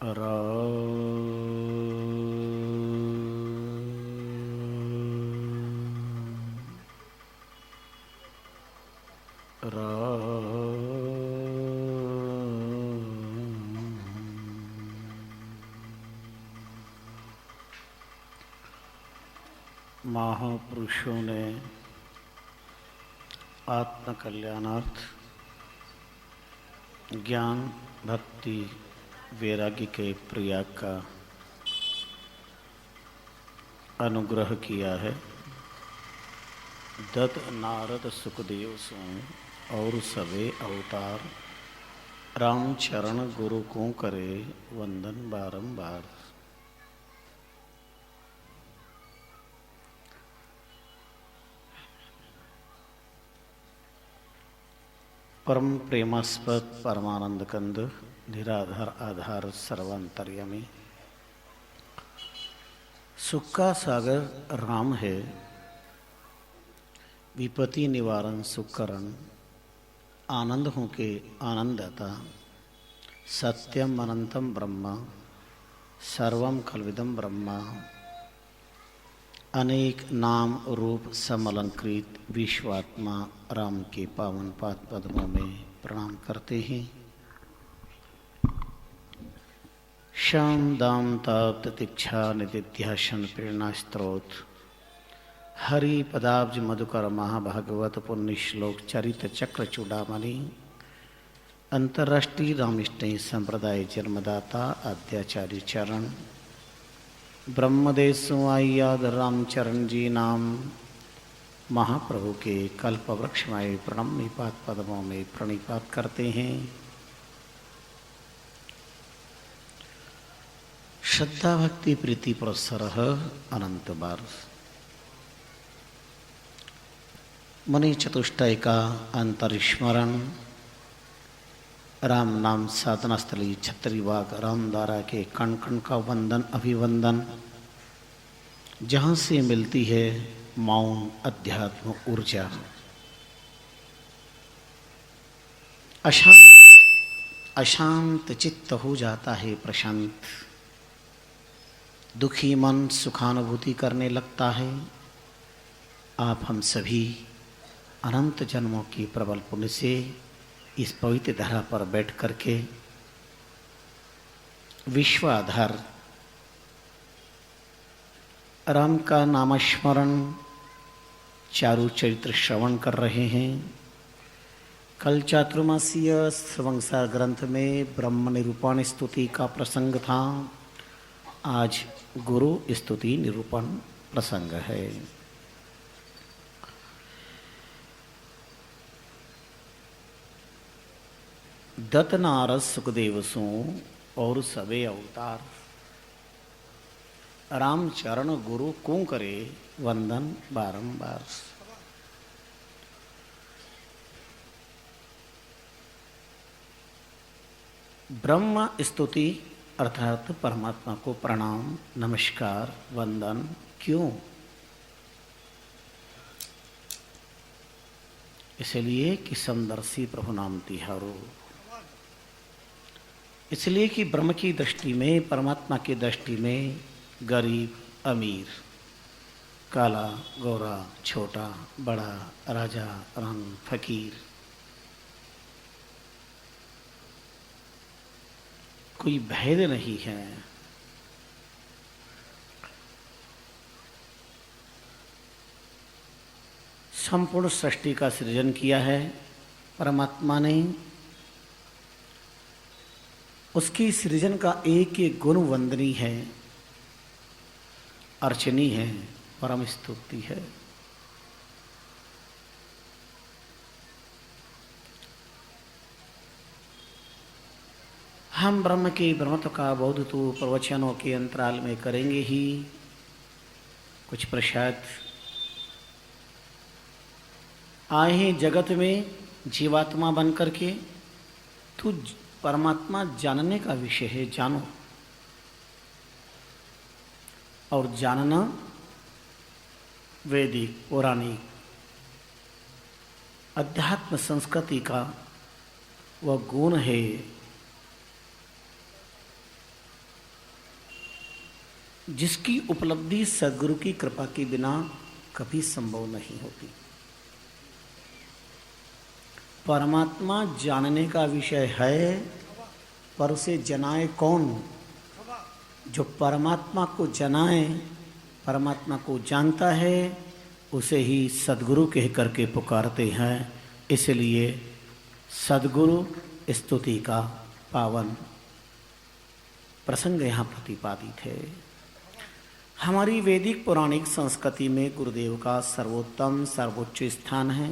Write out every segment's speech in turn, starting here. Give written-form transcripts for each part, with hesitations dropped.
रा महापुरुषों ने आत्म कल्याणार्थ ज्ञान भक्ति वैराग्य के प्रयाग का अनुग्रह किया है। दत्त नारद सुखदेव सो और सवे अवतार राम चरण गुरु को करे वंदन बारंबार। परम प्रेमास्पद परमानंद कंद निराधार आधार सर्वांतर्यामी सुख का सागर राम है। विपत्ति निवारण सुखकरण आनंद हो के आनंददाता सत्यम अनंतम ब्रह्म सर्वम कल्विदम ब्रह्म। अनेक नाम रूप समलंकृत विश्वात्मा राम के पावन पाद पद्मों में प्रणाम करते हैं। श्याम दाम ताप तितिक्षा निदिध्यासन प्रेरणा स्त्रोत हरि पदाब्ज मधुकर महाभागवत पुण्य श्लोक चरित चक्र चूड़ामणि अंतर्राष्ट्रीय रामष्टय संप्रदाय जन्मदाता आद्याचार्य चरण ब्रह्मदेशों आयाद रामचरण जी नाम महाप्रभु के कल्प वृक्षमय प्रणम्य पाद पद्मों में प्रणिपात करते हैं। श्रद्धा भक्ति प्रीति पुरस्सर अनंत बार मणि चतुष्टय का अंतरिस्मरण राम नाम साधना स्थली छत्रीबाग रामदारा के कण कण का वंदन अभिवंदन जहाँ से मिलती है मौन अध्यात्म ऊर्जा। अशांत चित्त हो जाता है प्रशांत, दुखी मन सुखानुभूति करने लगता है। आप हम सभी अनंत जन्मों की प्रबल पुण्य से इस पवित्र धरा पर बैठ करके विश्वाधार राम का नामस्मरण चारु चरित्र श्रवण कर रहे हैं। कल चातुर्मासीय श्रवंगसार ग्रंथ में ब्रह्म निरूपण स्तुति का प्रसंग था। आज गुरु स्तुति निरूपण प्रसंग है। दत्त नारद सुखदेव सो और सवे अवतार राम चरण गुरु को करे वंदन बारंबार। ब्रह्म स्तुति अर्थात परमात्मा को प्रणाम नमस्कार वंदन क्यों? इसलिए कि समदर्शी प्रभु नाम तिहारो, इसलिए कि ब्रह्म की दृष्टि में परमात्मा की दृष्टि में गरीब अमीर काला गोरा छोटा बड़ा राजा रंग फकीर कोई भेद नहीं है। संपूर्ण सृष्टि का सृजन किया है परमात्मा ने। उसकी सृजन का एक एक गुण वंदनीय है, अर्चनीय है, परम स्तुति है। हम ब्रह्म के ब्रह्मत्व का बोध तो प्रवचनों के अंतराल में करेंगे ही। कुछ प्रसाद आए हैं जगत में जीवात्मा बन करके, तू परमात्मा जानने का विषय है, जानो। और जानना वैदिक पौराणिक अध्यात्म संस्कृति का वह गुण है जिसकी उपलब्धि सदगुरु की कृपा के बिना कभी संभव नहीं होती। परमात्मा जानने का विषय है, पर उसे जनाए कौन? जो परमात्मा को जनाए, परमात्मा को जानता है, उसे ही सदगुरु कह करके पुकारते हैं। इसलिए सदगुरु स्तुति का पावन प्रसंग यहाँ प्रतिपादित है। हमारी वैदिक पौराणिक संस्कृति में गुरुदेव का सर्वोत्तम सर्वोच्च स्थान है,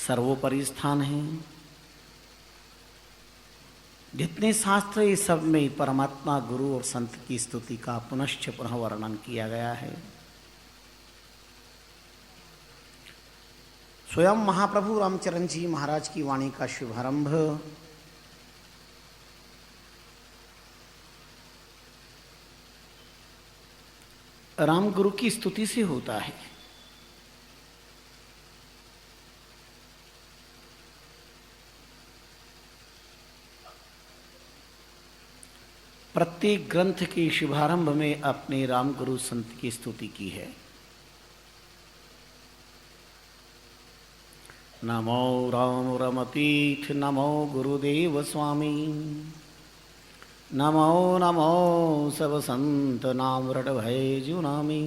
सर्वोपरि स्थान है। जितने शास्त्र, ये सब में परमात्मा, गुरु और संत की स्तुति का पुनश्च पुनः वर्णन किया गया है। स्वयं महाप्रभु रामचरण जी महाराज की वाणी का शुभारंभ राम गुरु की स्तुति से होता है। प्रत्येक ग्रंथ के शुभारंभ में अपने राम गुरु संत की स्तुति की है। नमो राम रमतीर्थ, नमो गुरुदेव स्वामी, नमो नमो सब संत नाम रट भय जुनामी।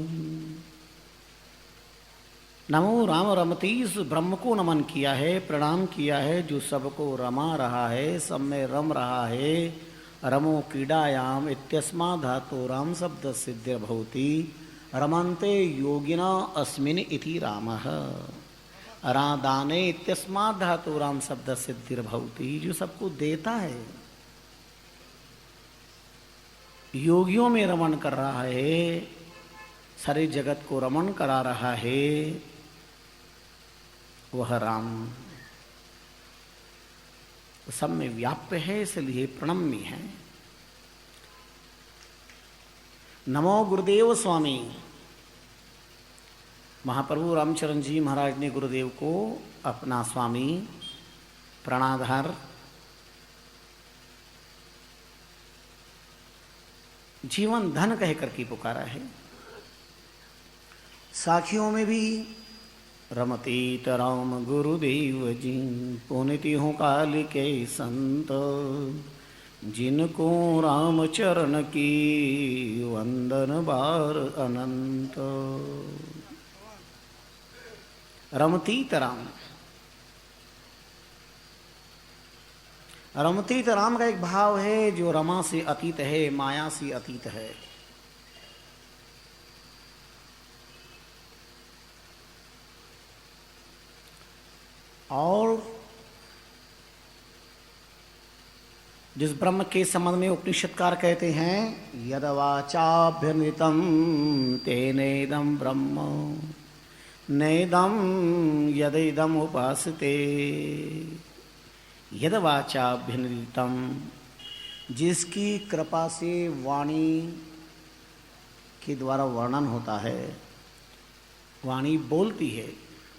नमो राम रमतीर्थ, ब्रह्म को नमन किया है, प्रणाम किया है, जो सबको रमा रहा है, सब में रम रहा है। रमो क्रीडायाम इत्यस्मा धातु राम शब्द सिद्धिर्भवति, रमन्ते योगिना अस्मिन् इति रामः। रादाने इत्यस्मा धातु राम शब्द सिद्धिर्भवति, जो सबको देता है, योगियों में रमण कर रहा है, सारे जगत को रमण करा रहा है, वह राम सब में व्याप्य है, इसलिए प्रणम्य है। नमो गुरुदेव स्वामी। महाप्रभु रामचरण जी महाराज ने गुरुदेव को अपना स्वामी, प्राणाधार, जीवन धन कह करके पुकारा है। साखियों में भी रमतीत राम गुरुदेव जी, पुनिति हो काल के संत, जिनको राम चरण की वंदन बार अनंत। रमतीत राम, रमतीत राम का एक भाव है जो रमा से अतीत है, माया से अतीत है। और जिस ब्रह्म के संबंध में उपनिषदकार कहते हैं, यदवाचाभ्यनितम तेनेदम ब्रह्म नेदम यदिदम उपासते। यदवाचाभ्यनितम, जिसकी कृपा से वाणी के द्वारा वर्णन होता है, वाणी बोलती है,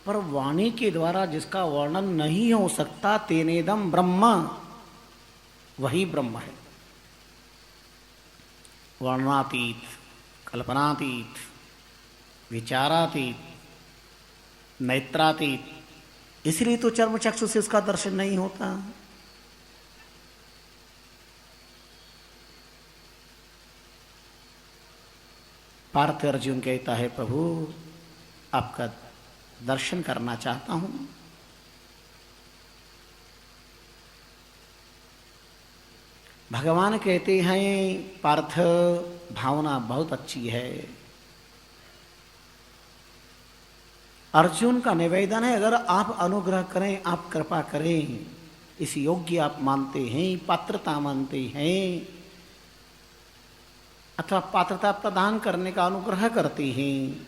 पर वाणी के द्वारा जिसका वर्णन नहीं हो सकता, तेनेदम ब्रह्म, वही ब्रह्म है। वर्णातीत, कल्पनातीत, विचारातीत, नेत्रातीत, इसलिए तो चर्म चक्षु से उसका दर्शन नहीं होता। पार्थ अर्जुन कहता है, प्रभु आपका दर्शन करना चाहता हूं। भगवान कहते हैं, पार्थ भावना बहुत अच्छी है। अर्जुन का निवेदन है, अगर आप अनुग्रह करें, आप कृपा करें, इस योग्य आप मानते हैं, पात्रता मानते हैं, अथवा पात्रता प्रदान करने का अनुग्रह करते हैं,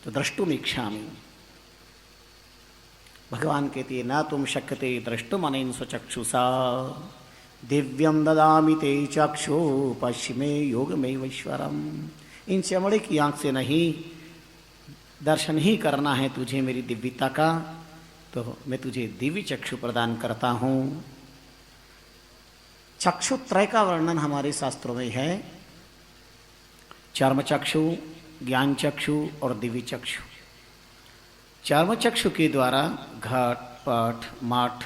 तो द्रष्टुम इच्छामि। भगवान कहते हैं, न तुम शक्यते द्रष्टुम अनेन स्वचक्षुषा, दिव्यम ददामि ते चक्षु पश्चिमे योगमेवैश्वरम। इन चमड़े की आंख से नहीं, दर्शन ही करना है तुझे मेरी दिव्यता का, तो मैं तुझे दिव्य चक्षु प्रदान करता हूँ। चक्षुत्रय का वर्णन हमारे शास्त्रों में है। चर्म चक्षु, ज्ञान चक्षु और दिव्य चक्षु। चर्म चक्षु के द्वारा घट पट मठ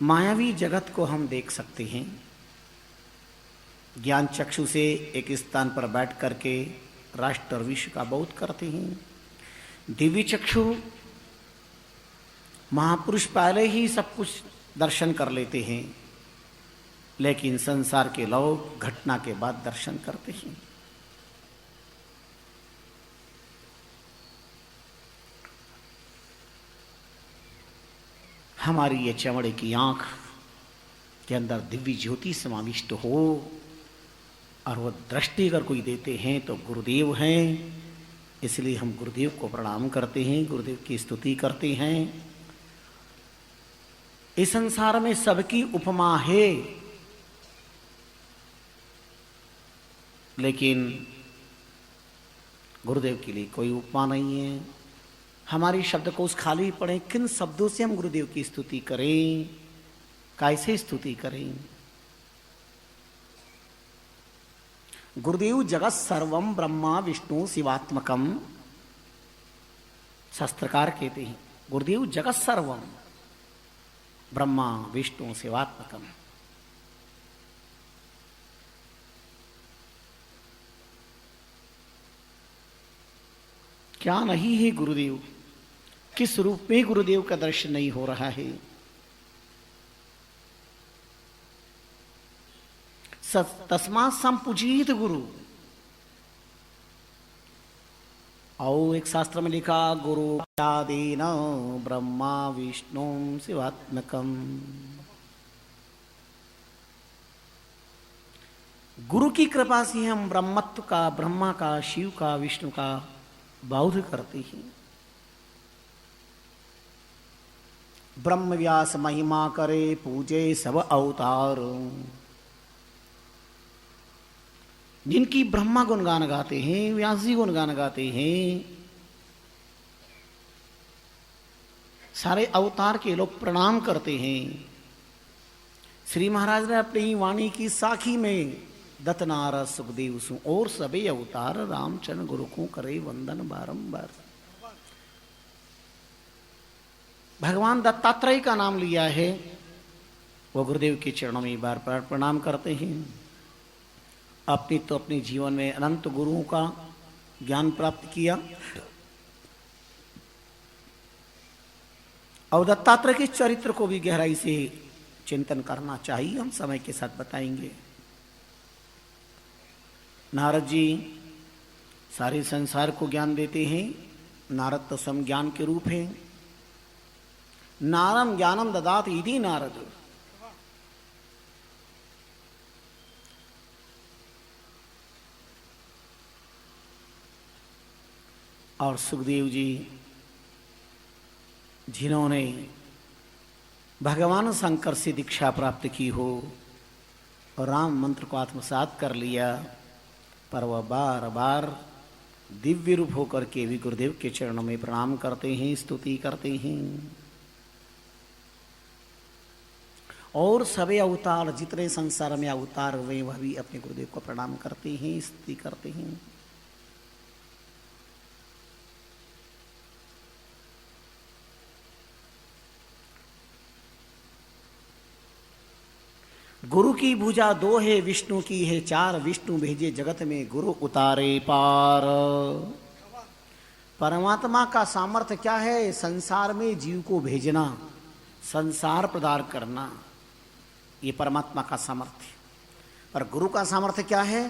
मायावी जगत को हम देख सकते हैं। ज्ञान चक्षु से एक स्थान पर बैठ करके राष्ट्र और विश्व का बोध करते हैं। दिव्य चक्षु महापुरुष पहले ही सब कुछ दर्शन कर लेते हैं, लेकिन संसार के लोग घटना के बाद दर्शन करते हैं। हमारी ये चमड़े की आंख के अंदर दिव्य ज्योति समाविष्ट हो और वो दृष्टि अगर कोई देते हैं तो गुरुदेव हैं। इसलिए हम गुरुदेव को प्रणाम करते हैं, गुरुदेव की स्तुति करते हैं। इस संसार में सबकी उपमा है, लेकिन गुरुदेव के लिए कोई उपमा नहीं है। हमारी शब्दकोश खाली पड़े, किन शब्दों से हम गुरुदेव की स्तुति करें, कैसे स्तुति करें। गुरुदेव जगत सर्वम ब्रह्मा विष्णु शिवात्मकम, शास्त्रकार कहते हैं गुरुदेव जगत सर्वम ब्रह्मा विष्णु शिवात्मकम। क्या नहीं है गुरुदेव, किस रूप में गुरुदेव का दर्शन नहीं हो रहा है। तस्मात् संपूजित गुरु। और एक शास्त्र में लिखा गुरु आदेन ब्रह्मा विष्णु शिवात्मकम। गुरु की कृपा से हम ब्रह्मत्व का, ब्रह्मा का, शिव का, विष्णु का बोध करते हैं। ब्रह्म व्यास महिमा करे पूजे सब अवतार। जिनकी ब्रह्मा गुणगान गाते हैं, व्यास जी गुणगान गाते हैं, सारे अवतार के लोग प्रणाम करते हैं। श्री महाराज ने अपनी वाणी की साखी में दत्त नारद सुखदेव सु और सबे अवतार रामचंद्र गुरु को करे वंदन बारंबार। भगवान दत्तात्रेय का नाम लिया है, वो गुरुदेव के चरणों में बार बार प्रणाम करते हैं। अपने जीवन में अनंत गुरुओं का ज्ञान प्राप्त किया और दत्तात्रेय के चरित्र को भी गहराई से चिंतन करना चाहिए। हम समय के साथ बताएंगे। नारद जी सारे संसार को ज्ञान देते हैं। नारद तो सम ज्ञान के रूप है। नारम ज्ञानम ददात इति नारद। और सुखदेव जी जिन्होंने भगवान शंकर से दीक्षा प्राप्त की हो और राम मंत्र को आत्मसात कर लिया, पर वह बार बार दिव्य रूप होकर के भी गुरुदेव के चरणों में प्रणाम करते हैं, स्तुति करते हैं। और सभी अवतार जितने संसार में अवतार हुए वह भी अपने गुरुदेव को प्रणाम करते हैं, स्तुति करते हैं। गुरु की भुजा दो है, विष्णु की है चार। विष्णु भेजे जगत में, गुरु उतारे पार। परमात्मा का सामर्थ्य क्या है? संसार में जीव को भेजना, संसार प्रदान करना, ये परमात्मा का सामर्थ्य। पर गुरु का सामर्थ्य क्या है?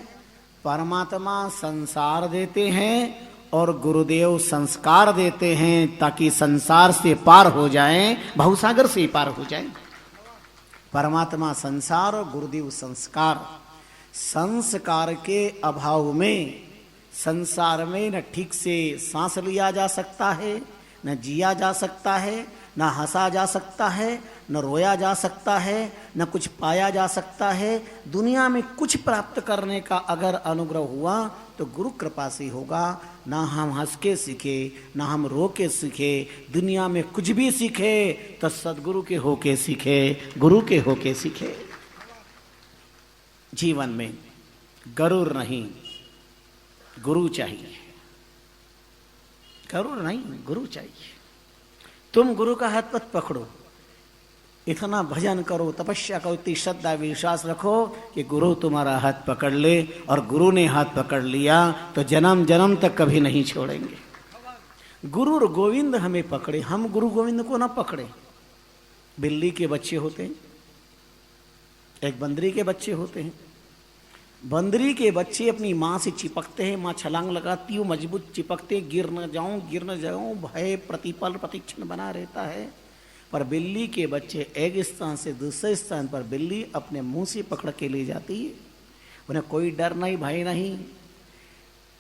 परमात्मा संसार देते हैं और गुरुदेव संस्कार देते हैं, ताकि संसार से पार हो जाएं, भवसागर से पार हो जाएं। परमात्मा संसार और गुरुदेव संस्कार। संस्कार के अभाव में संसार में न ठीक से सांस लिया जा सकता है, न जिया जा सकता है, न हंसा जा सकता है, न रोया जा सकता है, न कुछ पाया जा सकता है। दुनिया में कुछ प्राप्त करने का अगर अनुग्रह हुआ तो गुरु कृपा से होगा। ना हम हंस के सीखे, ना हम रो के सीखे। दुनिया में कुछ भी सीखे तो सदगुरु के होके सीखे, गुरु के होके सीखे। जीवन में गरुड़ नहीं, गुरु चाहिए। गरुड़ नहीं, गुरु चाहिए। तुम गुरु का हाथ मत पकड़ो, इतना भजन करो, तपस्या करो, इतनी श्रद्धा विश्वास रखो कि गुरु तुम्हारा हाथ पकड़ ले, और गुरु ने हाथ पकड़ लिया तो जन्म जन्म तक कभी नहीं छोड़ेंगे। गुरु और गोविंद हमें पकड़े, हम गुरु गोविंद को ना पकड़े। बिल्ली के बच्चे होते हैं, एक बंदरी के बच्चे होते हैं। बंदरी के बच्चे अपनी माँ से चिपकते हैं, माँ छलांग लगाती हो, मजबूत चिपकते, गिर न जाऊं भय प्रतिपल प्रतिक्षण बना रहता है। पर बिल्ली के बच्चे एक स्थान से दूसरे स्थान पर बिल्ली अपने मुंह से पकड़ के ले जाती है, उन्हें कोई डर नहीं, भय नहीं।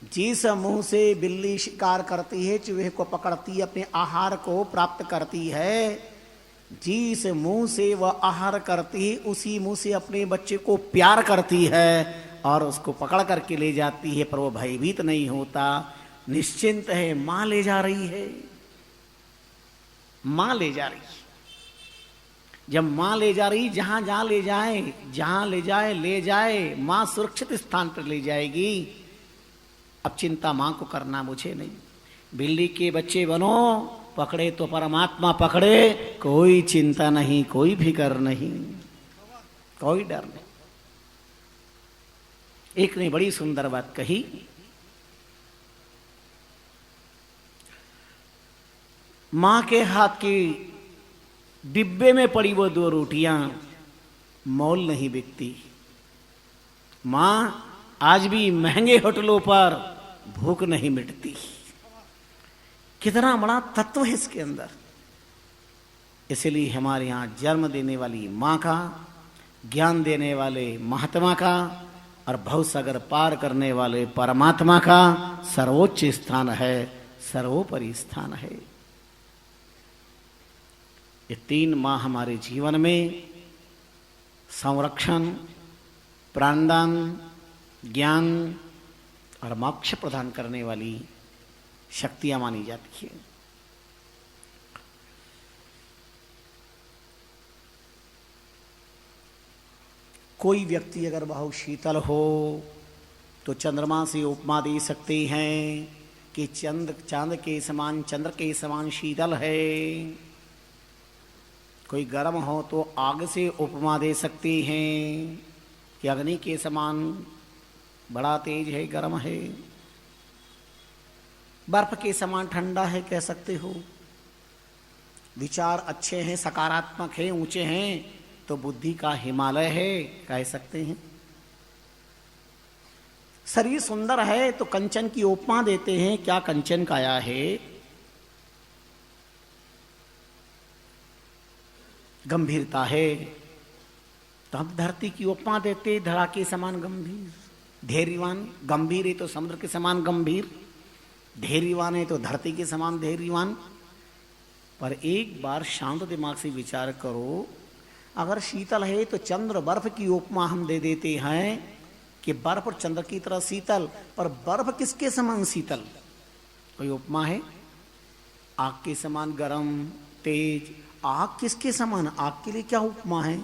जिस मुंह से बिल्ली शिकार करती है, चूहे को पकड़ती है, अपने आहार को प्राप्त करती है, जिस मुंह से वह आहार करती है उसी मुंह से अपने बच्चे को प्यार करती है और उसको पकड़ करके ले जाती है। पर वो भयभीत नहीं होता, निश्चिंत है। मां ले जा रही है, मां ले जा रही है। जब मां ले जा रही, जहां जहां ले जाए ले जाए, मां सुरक्षित स्थान पर ले जाएगी। अब चिंता मां को करना, मुझे नहीं। बिल्ली के बच्चे बनो, पकड़े तो परमात्मा पकड़े, कोई चिंता नहीं, कोई फिक्र नहीं, कोई डर नहीं। एक ने बड़ी सुंदर बात कही, मां के हाथ की डिब्बे में पड़ी वो 2 रोटियां मोल नहीं बिकती। मां आज भी महंगे होटलों पर भूख नहीं मिटती। कितना बड़ा तत्व है इसके अंदर। इसलिए हमारे यहां जन्म देने वाली मां का, ज्ञान देने वाले महात्मा का और भवसागर पार करने वाले परमात्मा का सर्वोच्च स्थान है, सर्वोपरि स्थान है। ये 3 मां हमारे जीवन में संरक्षण, प्राणदान, ज्ञान और मोक्ष प्रदान करने वाली शक्तियां मानी जाती है। कोई व्यक्ति अगर बहुत शीतल हो तो चंद्रमा से उपमा दे सकते हैं कि चांद के समान, चंद्र के समान शीतल है। कोई गर्म हो तो आग से उपमा दे सकते हैं कि अग्नि के समान बड़ा तेज है, गर्म है। बर्फ के समान ठंडा है कह सकते हो। विचार अच्छे हैं, सकारात्मक है, ऊंचे हैं तो बुद्धि का हिमालय है कह सकते हैं। शरीर सुंदर है तो कंचन की उपमा देते हैं, क्या कंचन काया है। गंभीरता है तो हम धरती की उपमा देते, धरा के समान गंभीर, धैर्यवान। गंभीर है तो समुद्र के समान गंभीर, धैर्यवान है तो धरती के समान धैर्यवान। पर एक बार शांत दिमाग से विचार करो, अगर शीतल है तो चंद्र बर्फ की उपमा हम दे देते हैं कि बर्फ और चंद्र की तरह शीतल। पर बर्फ किसके समान शीतल? कोई उपमा है? आग के समान गरम तेज। आग किसके समान? आग के लिए क्या उपमा है?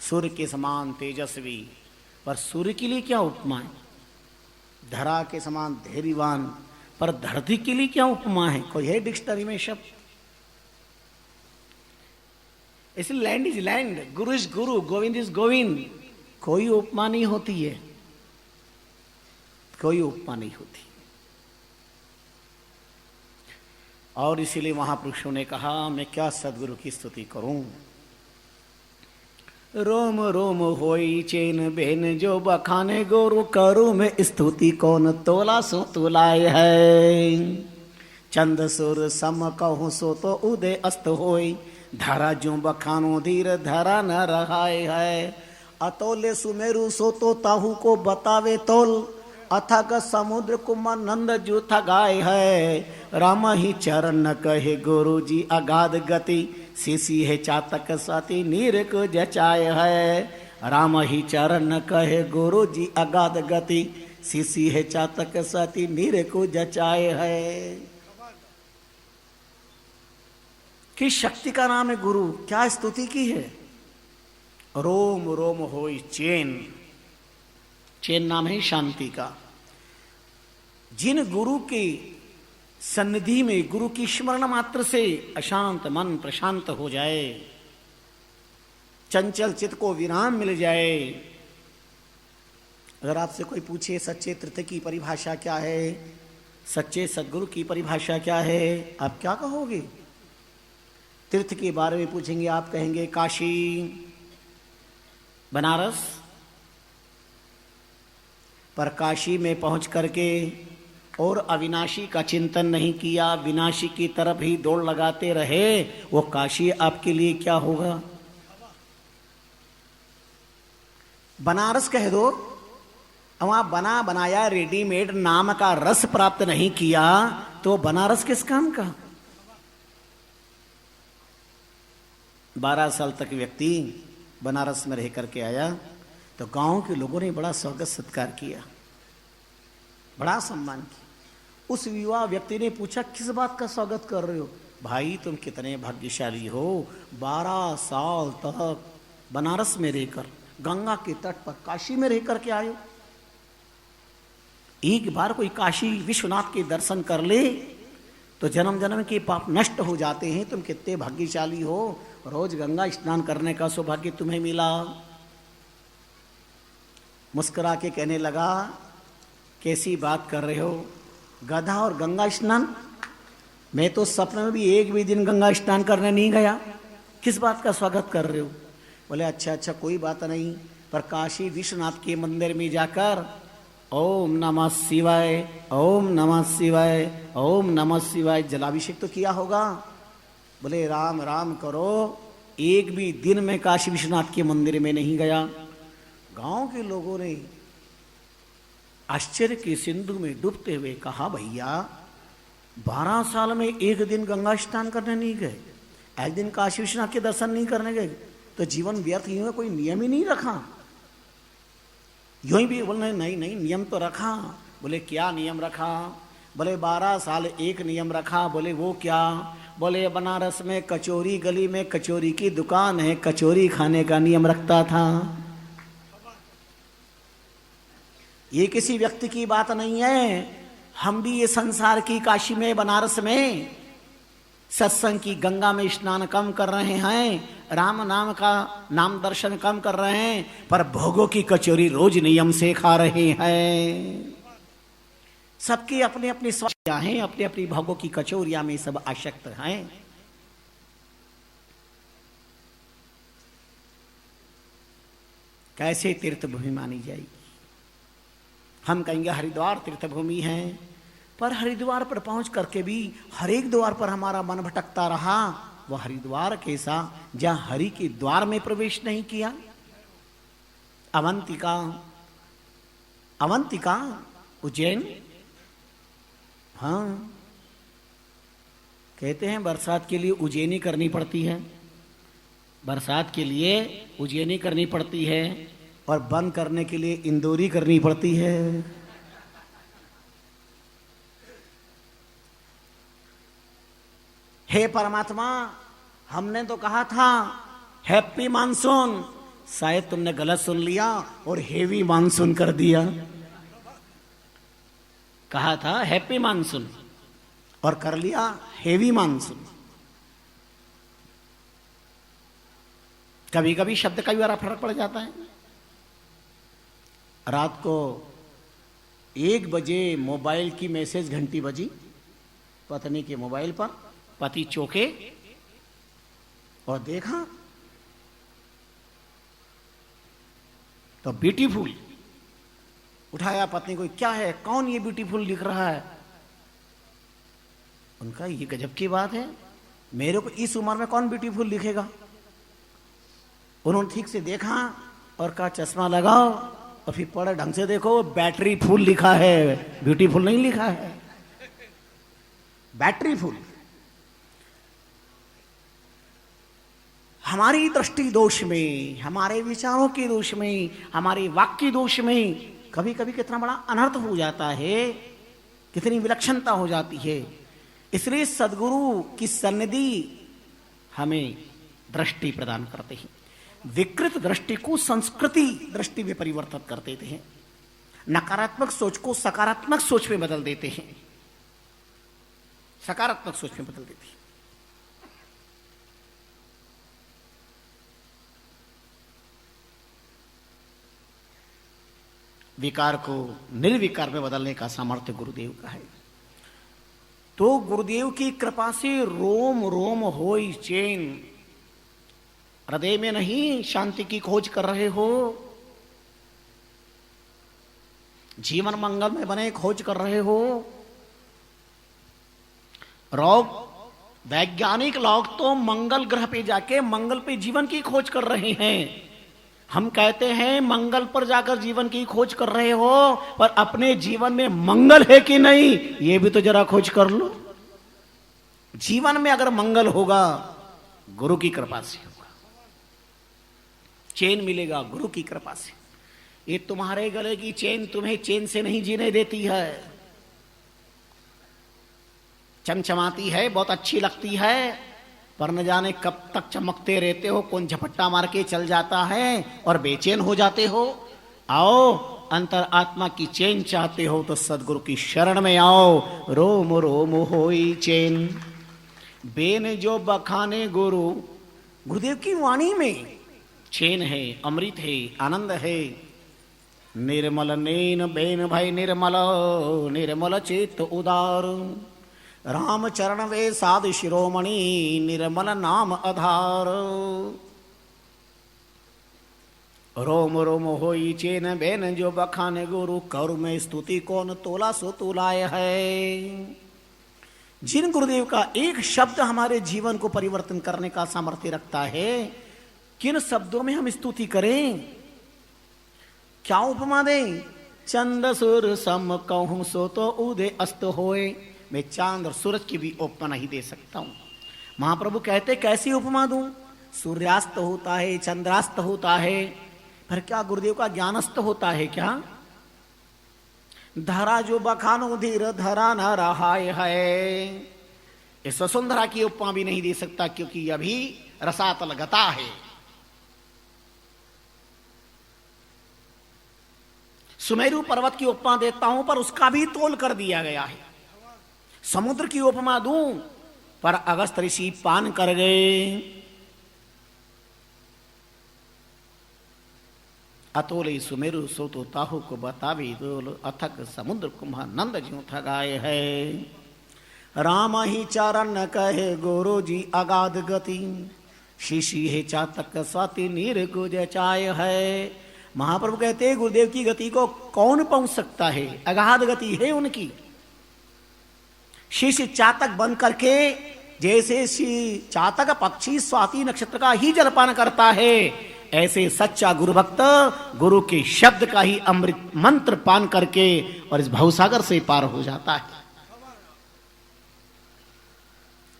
सूर्य के समान तेजस्वी। पर सूर्य के लिए क्या उपमा है? धरा के समान धैर्यवान। पर धरती के लिए क्या उपमा है? कोई है डिक्शनरी में शब्द? इसलिए land is land, Guru is Guru, Govind is Govind. कोई उपमा नहीं होती है, कोई उपमा नहीं होती। और इसीलिए महापुरुषों ने कहा, मैं क्या सदगुरु की स्तुति करूं। रोम रोम होई चैन बेन जो बखाने गुरु करूं मैं स्तुति कौन तोला सो तुलाए है। चंद सुर सम कहूं सो तो उदय अस्त होई, धरा जो बखानो धीर धरा न रहाए है। अतोले सुमेरु सो तो ताहू को बतावे तोल, अथक समुद्र कुमार नंद जो थगाए है। राम ही चरण न कहे गुरु जी अगाध गति, शिशि है चातक स्वाति नीर को जचाए है। राम ही चरण न कहे गुरु जी अगाध गति, शिशि है चातक स्वाति नीर को जचाए है। किस शक्ति का नाम है गुरु? क्या स्तुति की है। रोम रोम होई चैन। चैन नाम है शांति का। जिन गुरु की सन्निधि में, गुरु की स्मरण मात्र से अशांत मन प्रशांत हो जाए, चंचल चित्त को विराम मिल जाए। अगर आपसे कोई पूछे सच्चे तीर्थ की परिभाषा क्या है, सच्चे सदगुरु की परिभाषा क्या है, आप क्या कहोगे? तीर्थ के बारे में पूछेंगे, आप कहेंगे काशी, बनारस। पर काशी में पहुंच करके और अविनाशी का चिंतन नहीं किया, विनाशी की तरफ ही दौड़ लगाते रहे, वो काशी आपके लिए क्या होगा? बनारस कह दो, वहां बना बनाया रेडीमेड नाम का रस प्राप्त नहीं किया, तो बनारस किस काम का? 12 साल तक व्यक्ति बनारस में रह करके आया, तो गांव के लोगों ने बड़ा स्वागत सत्कार किया, बड़ा सम्मान किया। उस युवा व्यक्ति ने पूछा, किस बात का स्वागत कर रहे हो? भाई तुम कितने भाग्यशाली हो, 12 साल तक बनारस में रहकर, गंगा के तट पर काशी में रह करके आए हो। एक बार कोई काशी विश्वनाथ के दर्शन कर ले तो जन्म जन्म के पाप नष्ट हो जाते हैं। तुम कितने भाग्यशाली हो, रोज गंगा स्नान करने का सौभाग्य तुम्हें मिला। मुस्कुरा के कहने लगा, कैसी बात कर रहे हो, गधा और गंगा स्नान? मैं तो सपने में भी एक भी दिन गंगा स्नान करने नहीं गया, किस बात का स्वागत कर रहे हो? बोले अच्छा अच्छा कोई बात नहीं, पर काशी विश्वनाथ के मंदिर में जाकर ओम नमः शिवाय, ओम नमः शिवाय, ओम नमः शिवाय जलाभिषेक तो किया होगा। बोले राम राम करो, एक भी दिन में काशी विश्वनाथ के मंदिर में नहीं गया। गांव के लोगों ने आश्चर्य के सिंधु में डूबते हुए कहा, भैया 12 साल में एक दिन गंगा स्नान करने नहीं गए, एक दिन काशी विश्वनाथ के दर्शन नहीं करने गए, तो जीवन व्यर्थ ही है, कोई नियम ही नहीं रखा। यूं ही भी बोले नहीं नहीं नियम तो रखा। बोले क्या नियम रखा? बोले 12 साल एक नियम रखा। बोले वो क्या? बोले बनारस में कचौरी गली में कचौरी की दुकान है, कचौरी खाने का नियम रखता था। ये किसी व्यक्ति की बात नहीं है, हम भी ये संसार की काशी में बनारस में सत्संग की गंगा में स्नान कम कर रहे हैं, राम नाम का नाम दर्शन कम कर रहे हैं, पर भोगों की कचौरी रोज नियम से खा रहे हैं। सबके अपने अपने स्वास्थ्य हैं, अपने अपनी भोगों की कचौरिया में सब आसक्त हैं। कैसे तीर्थ भूमि मानी जाएगी? हम कहेंगे हरिद्वार तीर्थ भूमि है, पर हरिद्वार पर पहुंच करके भी हर एक द्वार पर हमारा मन भटकता रहा। वह हरिद्वार कैसा जहां हरि के द्वार में प्रवेश नहीं किया? अवंतिका, अवंतिका उज्जैन, हाँ कहते हैं बरसात के लिए उज्जैनी करनी पड़ती है, बरसात के लिए उज्जैनी करनी पड़ती है, और बंद करने के लिए इंदौरी करनी पड़ती है। हे परमात्मा, हमने तो कहा था हैप्पी मानसून, शायद तुमने गलत सुन लिया और हेवी मानसून कर दिया। कहा था हैप्पी मानसून और कर लिया हेवी मानसून। कभी कभी शब्द का भी बड़ा फर्क पड़ जाता है। रात को 1 बजे मोबाइल की मैसेज घंटी बजी, पत्नी के मोबाइल पर, पति चौंके और देखा तो ब्यूटीफुल। उठाया पत्नी को, क्या है, कौन ये ब्यूटीफुल लिख रहा है? उनका ये गजब की बात है, मेरे को इस उम्र में कौन ब्यूटीफुल लिखेगा? उन्होंने ठीक से देखा और कहा चश्मा लगाओ और फिर पढ़े ढंग से देखो, बैटरी फुल लिखा है, ब्यूटीफुल नहीं लिखा है, बैटरी फुल। हमारी दृष्टि दोष में, हमारे विचारों के दोष में, हमारे वाक्य दोष में कभी कभी कितना बड़ा अनर्थ हो जाता है, कितनी विलक्षणता हो जाती है। इसलिए सद्गुरु की सन्निधि हमें दृष्टि प्रदान करते हैं। विकृत दृष्टि को संस्कृति दृष्टि में परिवर्तित कर देते हैं, नकारात्मक सोच को सकारात्मक सोच में बदल देते हैं, सकारात्मक सोच में बदल देते हैं। विकार को निर्विकार में बदलने का सामर्थ्य गुरुदेव का है। तो गुरुदेव की कृपा से रोम रोम होई चैन, हृदय में नहीं शांति की खोज कर रहे हो, जीवन मंगल में बने खोज कर रहे हो। लोग वैज्ञानिक लोग तो मंगल ग्रह पे जाके मंगल पे जीवन की खोज कर रहे हैं। हम कहते हैं मंगल पर जाकर जीवन की खोज कर रहे हो, पर अपने जीवन में मंगल है कि नहीं ये भी तो जरा खोज कर लो। जीवन में अगर मंगल होगा गुरु की कृपा से होगा, चैन मिलेगा गुरु की कृपा से। ये तुम्हारे गले की चैन तुम्हें चैन से नहीं जीने देती है, चमचमाती है, बहुत अच्छी लगती है, पर न जाने कब तक चमकते रहते हो, कौन झपट्टा मार के चल जाता है और बेचैन हो जाते हो। आओ, अंतर आत्मा की चैन चाहते हो तो सदगुरु की शरण में आओ। रोम रोम होई चैन, बेन जो बखाने गुरु। गुरुदेव की वाणी में चैन है, अमृत है, आनंद है। निर्मल नैन बेन भाई निर्मल, निर्मल चेत उदार। राम चरण वे साध शिरोमणि, निर्मल नाम आधार। रोम रोम होई चैन बेन जो बखाने गुरु, करु में स्तुति कौन तोला सो तुलाय है। जिन गुरुदेव का एक शब्द हमारे जीवन को परिवर्तन करने का सामर्थ्य रखता है, किन शब्दों में हम स्तुति करें, क्या उपमा दें। चंद सुर सम कहूं सो तो उदय अस्त होए। मैं चांद और सूरज की भी उपमा नहीं दे सकता हूं। महाप्रभु कहते कैसी उपमा दूं। सूर्यास्त होता है, चंद्रास्त होता है, पर क्या गुरुदेव का ज्ञानस्त होता है क्या। धरा जो बखानो धीर धरा न रहा है, इस वसुंधरा की उपमा भी नहीं दे सकता, क्योंकि यह भी रसातल गता है। सुमेरु पर्वत की उपमा देता हूं, पर उसका भी तोल कर दिया गया है। समुद्र की उपमा दूं, पर अगस्त ऋषि पान कर गए। अतोले सुमेरु सो तो ताहु को बतावे दोल, अथक समुद्र कुम्हा नंद ज्यों थगाए है। राम ही चरण न कहे गुरु जी अगाध गति, शिशि है चातक स्वाति नीर गुज चाय है। महाप्रभु कहते गुरुदेव की गति को कौन पहुंच सकता है, अगाध गति है उनकी। शिशि चातक बन करके, जैसे चातक पक्षी स्वाति नक्षत्र का ही जलपान करता है, ऐसे सच्चा गुरु भक्त गुरु के शब्द का ही अमृत मंत्र पान करके और इस भवसागर से पार हो जाता है।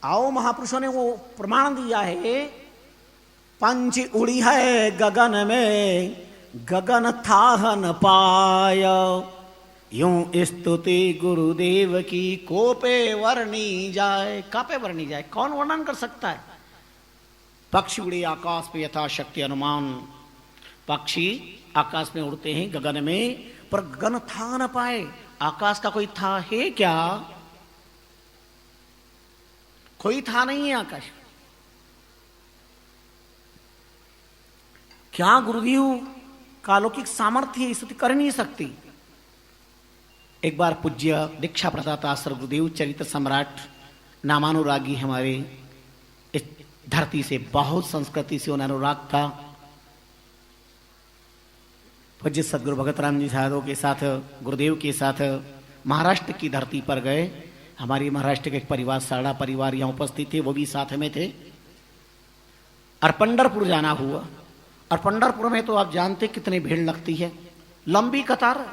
आओ, महापुरुषों ने वो प्रमाण दिया है। पंच उड़ी है गगन में, गगन था न पाय। यूं स्तुति गुरुदेव की कोपे वर्णी जाए। कापे वर्णी जाए, कौन वर्णन कर सकता है। पक्षी उड़े आकाश में यथाशक्ति अनुमान। पक्षी आकाश में उड़ते हैं गगन में, पर गगन था न पाए। आकाश का कोई था है क्या, कोई था नहीं है आकाश। क्या गुरुदेव का अलौकिक सामर्थ्य स्तुति कर नहीं सकती। एक बार पूज्य दीक्षा प्रदाता सर गुरुदेव चरित्र सम्राट नामानुरागी हमारे इस धरती से बहुत संस्कृति से उन्हें अनुराग था। पूज्य सदगुरु भगत राम जी साधु के साथ, गुरुदेव के साथ महाराष्ट्र की धरती पर गए। हमारी महाराष्ट्र के एक परिवार, साड़ा परिवार यहाँ उपस्थित थे, वो भी साथ में थे। और पंढरपुर जाना हुआ। और पंढरपुर में तो आप जानते कितनी भीड़ लगती है, लंबी कतार।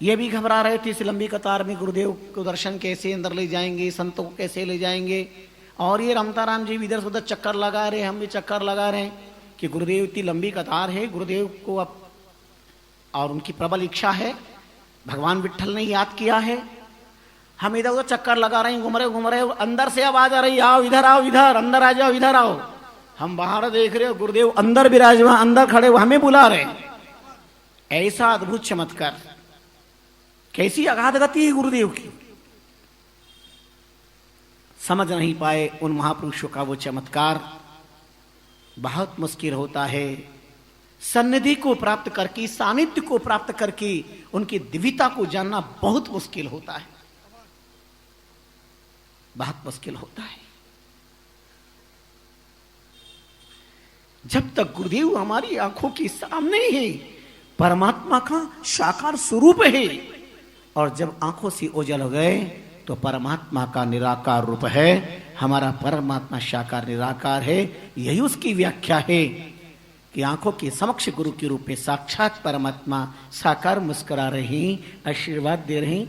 ये भी घबरा रहे थे इस लंबी कतार में गुरुदेव को दर्शन कैसे अंदर ले जाएंगे, संतों को कैसे ले जाएंगे। और ये रमताराम जी भी इधर से उधर चक्कर लगा रहे, हम भी चक्कर लगा रहे हैं कि गुरुदेव इतनी लंबी कतार है। गुरुदेव को अब और उनकी प्रबल इच्छा है, भगवान विट्ठल ने याद किया है। हम इधर उधर चक्कर लगा रहे हैं, घूम रहे, अंदर से आवाज आ रही, आओ इधर, आओ इधर, अंदर आ जाओ, इधर आओ। हम बाहर देख रहे हो, गुरुदेव अंदर विराजमान, अंदर खड़े हुए हमें बुला रहे हैं। ऐसा अद्भुत चमत्कार, कैसी अगाध गति है गुरुदेव की। समझ नहीं पाए उन महापुरुषों का वो चमत्कार। बहुत मुश्किल होता है सन्निधि को प्राप्त करके, सानिध्य को प्राप्त करके उनकी दिव्यता को जानना बहुत मुश्किल होता है, बहुत मुश्किल होता है। जब तक गुरुदेव हमारी आंखों के सामने है, परमात्मा का साकार स्वरूप है, और जब आंखों से ओझल हो गए तो परमात्मा का निराकार रूप है। हमारा परमात्मा साकार निराकार है। यही उसकी व्याख्या है कि आंखों के समक्ष गुरु के रूप में साक्षात परमात्मा साकार मुस्कुरा रही, आशीर्वाद दे रही।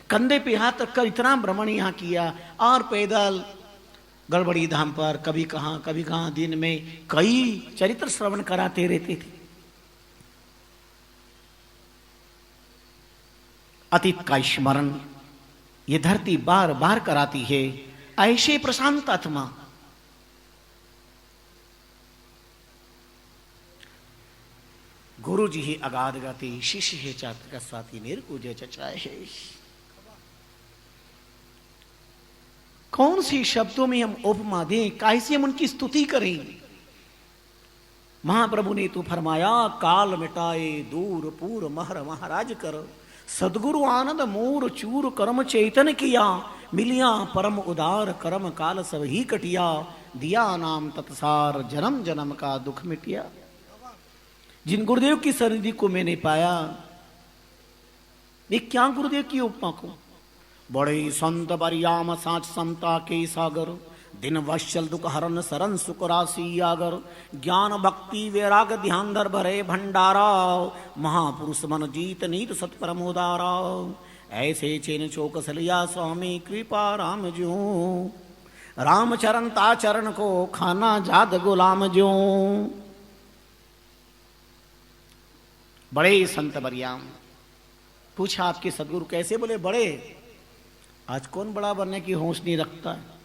कंधे पे हाथ रखकर इतना भ्रमण यहां किया, और पैदल गड़बड़ी धाम पर कभी कहां दिन में कई चरित्र श्रवण कराते रहते थे। अतीत का स्मरण ये धरती बार बार कराती है। ऐसे प्रशांत आत्मा, गुरु जी ही अगाध गति, शिष्य है चात्र का साथी, निर्कुजे चचाए है। कौन सी शब्दों में हम उपमा दें, कैसे हम उनकी स्तुति करें। महाप्रभु ने तो फरमाया, काल मिटाए दूर पूर महर महाराज कर, सदगुरु आनंद मूर चूर कर्म चैतन किया, मिलिया परम उदार कर्म काल सब ही कटिया, दिया नाम तत्सार जन्म जन्म का दुख मिटिया। जिन गुरुदेव की सन्निधि को मैंने पाया, ये क्या गुरुदेव की उपमा को। बड़े संत बरियाम साच समता के सागर, दिन वत्सल दुख हरन सरन सुख राशि आगर, ज्ञान भक्ति वैराग ध्यान धर भरे भंडारा, महापुरुष मन जीत नीत सत्परमोदारा, ऐसे चेन चौक सलिया स्वामी कृपा राम ज्यो, राम चरण ता चरण को खाना जाद गुलाम ज्यो। बड़े संत बरियाम। पूछा आपके सदगुरु कैसे? बोले बड़े। आज कौन बड़ा बनने की होश नहीं रखता है।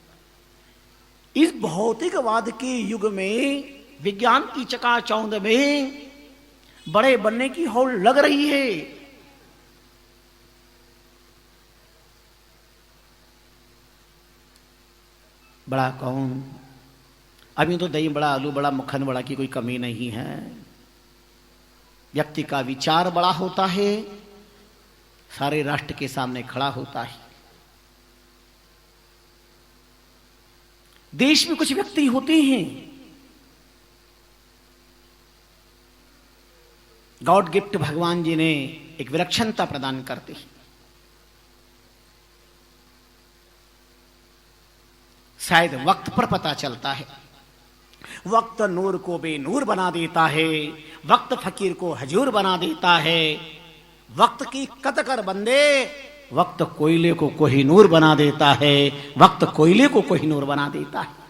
इस भौतिकवाद के युग में, विज्ञान की चकाचौंध में बड़े बनने की हौल लग रही है। बड़ा कौन? अभी तो दही बड़ा, आलू बड़ा, मक्खन बड़ा की कोई कमी नहीं है। व्यक्ति का विचार बड़ा होता है, सारे राष्ट्र के सामने खड़ा होता है। देश में कुछ व्यक्ति होते हैं, गॉड गिफ्ट भगवान जी ने एक विलक्षणता प्रदान करते हैं। शायद वक्त पर पता चलता है। वक्त नूर को बेनूर बना देता है, वक्त फकीर को हजूर बना देता है। वक्त की कद कर बंदे, वक्त कोयले को कोहिनूर बना देता है, वक्त कोयले को कोहिनूर बना देता है।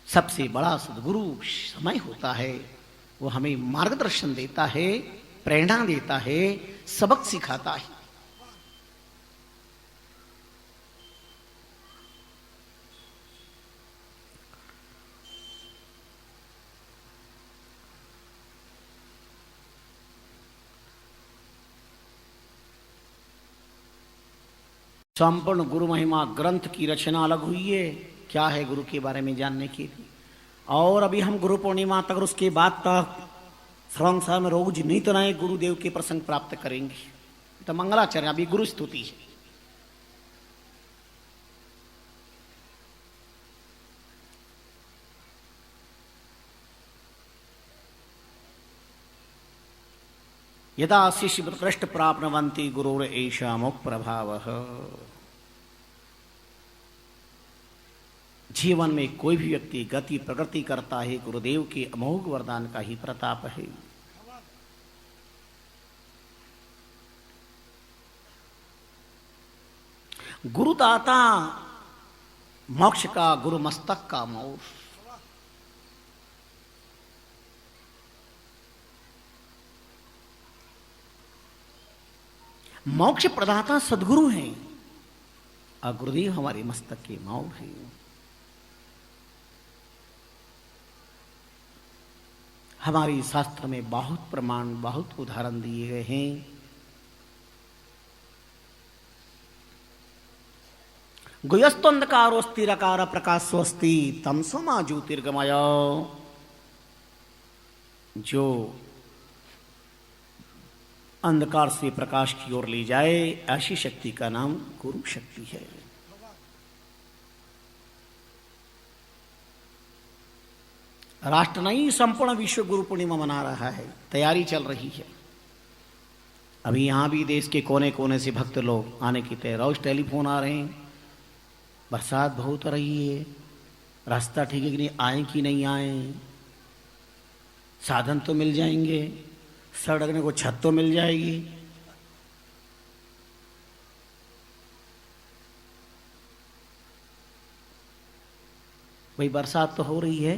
सबसे बड़ा सद्गुरु समय होता है। वो हमें मार्गदर्शन देता है, प्रेरणा देता है, सबक सिखाता है। संपूर्ण गुरु महिमा ग्रंथ की रचना अलग हुई है। क्या है गुरु के बारे में जानने के लिए। और अभी हम गुरु पूर्णिमा तक और उसके बाद तक श्रवण में रोज नित नए गुरुदेव के प्रसंग प्राप्त करेंगे। तो मंगलाचरण अभी गुरु स्तुति है। यदा शिष्य उत्कृष्ट प्राप्नुवन्ति गुरुर एषा मोक्ष प्रभावः। जीवन में कोई भी व्यक्ति गति प्रगति करता है, गुरुदेव के अमोघ वरदान का ही प्रताप है। गुरुदाता मोक्ष का, गुरु मस्तक का मोक्ष। मोक्ष प्रदाता सदगुरु हैं और गुरुदेव हमारे मस्तक के माऊ हैं। हमारे शास्त्र में बहुत प्रमाण, बहुत उदाहरण दिए गए हैं। गुयस्तंधकारोस्तिरकार प्रकाशोस्ति तमसोमा ज्योतिर्गमय। जो अंधकार से प्रकाश की ओर ले जाए, ऐसी शक्ति का नाम गुरु शक्ति है। राष्ट्र नहीं, संपूर्ण विश्व गुरु पूर्णिमा मना रहा है, तैयारी चल रही है। अभी यहां भी देश के कोने कोने से भक्त लोग आने की तैयारी, रोज टेलीफोन आ रहे हैं। बरसात बहुत हो रही है, रास्ता ठीक है कि नहीं, आए कि नहीं आए, साधन तो मिल जाएंगे, सड़कने को छत तो मिल जाएगी। भाई बरसात तो हो रही है,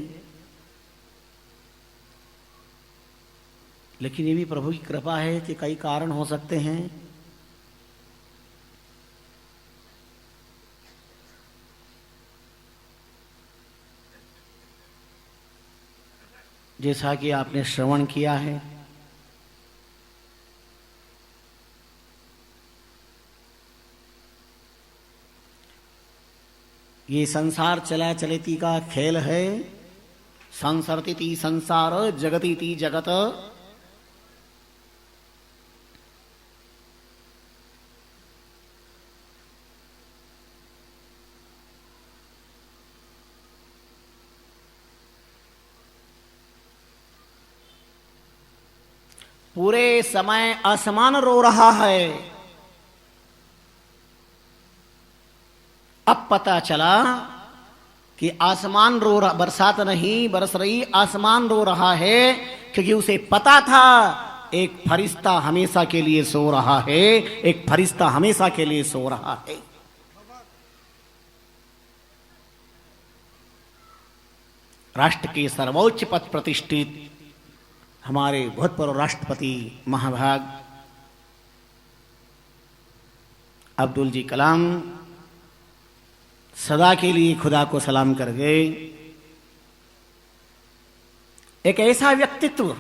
लेकिन ये भी प्रभु की कृपा है कि कई कारण हो सकते हैं। जैसा कि आपने श्रवण किया है, ये संसार चला चलेती का खेल है। संसरती संसार, जगती जगत। पूरे समय आसमान रो रहा है। अब पता चला कि आसमान रो रहा, बरसात नहीं बरस रही, आसमान रो रहा है, क्योंकि उसे पता था एक फरिश्ता हमेशा के लिए सो रहा है, एक फरिश्ता हमेशा के लिए सो रहा है। राष्ट्र के सर्वोच्च पद प्रतिष्ठित हमारे भूतपूर्व राष्ट्रपति महाभाग अब्दुल जी कलाम सदा के लिए खुदा को सलाम कर गए। एक ऐसा व्यक्तित्व,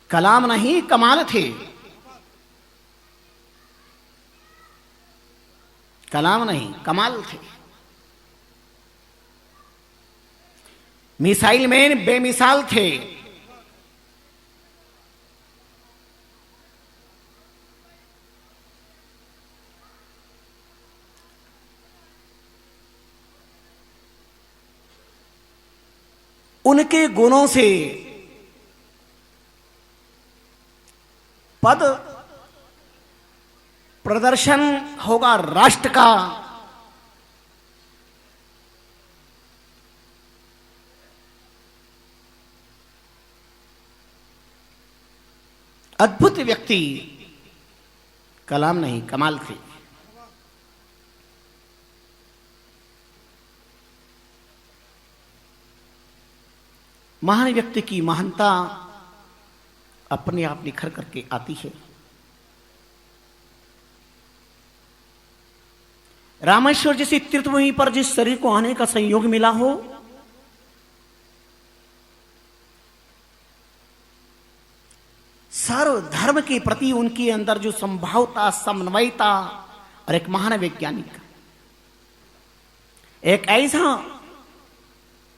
कलाम नहीं कमाल थे, कलाम नहीं कमाल थे। मिसाइल मैन बेमिसाल थे। उनके गुणों से पद प्रदर्शन होगा राष्ट्र का। अद्भुत व्यक्ति कलाम नहीं कमाल थे। महान व्यक्ति की महानता अपने आप निखर करके आती है। रामेश्वर जैसी तीर्थभूमि पर जिस शरीर को आने का संयोग मिला हो, सर्व धर्म के प्रति उनके अंदर जो संभावता, समन्वयता और एक महान वैज्ञानिक, एक ऐसा,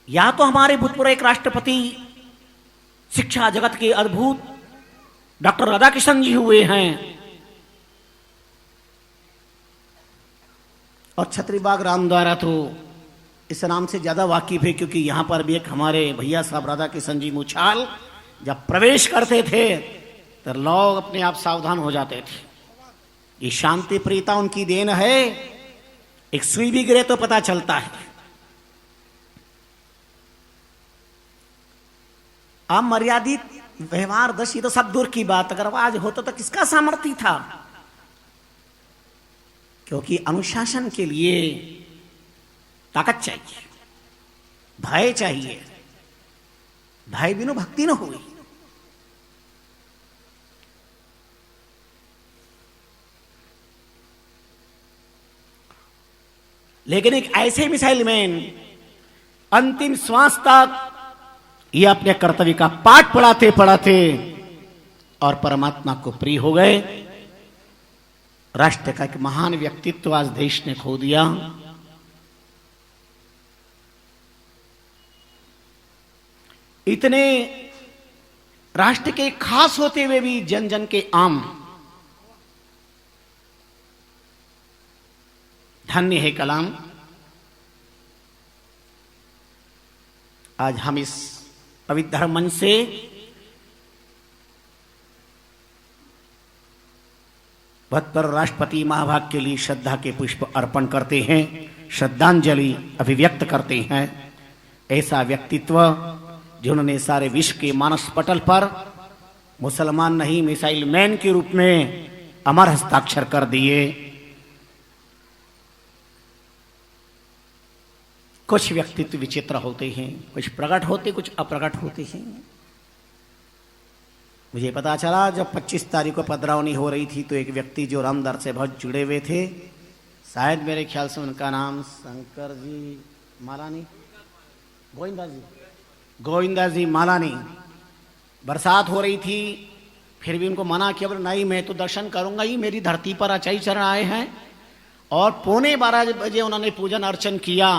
या तो हमारे भूतपूर्व एक राष्ट्रपति शिक्षा जगत के अद्भुत डॉक्टर राधाकृष्णन जी हुए हैं, और छत्रीबाग राम द्वारा तो इस नाम से ज्यादा वाकिफ है, क्योंकि यहां पर भी एक हमारे भैया साहब राधाकृष्णन जी मुछाल जब प्रवेश करते थे तो लोग अपने आप सावधान हो जाते थे। ये शांति प्रियता उनकी देन है। एक सुई भी गिरे तो पता चलता है। अब मर्यादित व्यवहार दशी तो सब दूर की बात, अगर आज होता तो किसका सामर्थ्य था? क्योंकि अनुशासन के लिए ताकत चाहिए, भय चाहिए, भाई बिनु भक्ति न हुई। लेकिन एक ऐसे मिसाइल मैन अंतिम श्वास तक ये अपने कर्तव्य का पाठ पढ़ाते पढ़ाते और परमात्मा को प्रिय हो गए। राष्ट्र का एक महान व्यक्तित्व आज देश ने खो दिया। इतने राष्ट्र के खास होते हुए भी जन जन के आम। धन्य है कलाम। आज हम इस पवित्र मंच से भूतपूर्व राष्ट्रपति महाभाग के लिए श्रद्धा के पुष्प अर्पण करते हैं, श्रद्धांजलि अभिव्यक्त करते हैं। ऐसा व्यक्तित्व जिन्होंने सारे विश्व के मानस पटल पर मुसलमान नहीं मिसाइल मैन के रूप में अमर हस्ताक्षर कर दिए। कुछ व्यक्तित्व विचित्र होते हैं, कुछ प्रकट होते, कुछ अप्रकट होते हैं। मुझे पता चला जब 25 तारीख को पधरावनी हो रही थी तो एक व्यक्ति जो रामदर से बहुत जुड़े हुए थे, शायद मेरे ख्याल से उनका नाम शंकर जी मालानी, गोविंदा जी मालानी, बरसात हो रही थी फिर भी उनको मना किया, बोले नहीं मैं तो दर्शन करूंगा ही, मेरी धरती पर अचाई चरण आए हैं। और 11:15 बजे उन्होंने पूजन अर्चन किया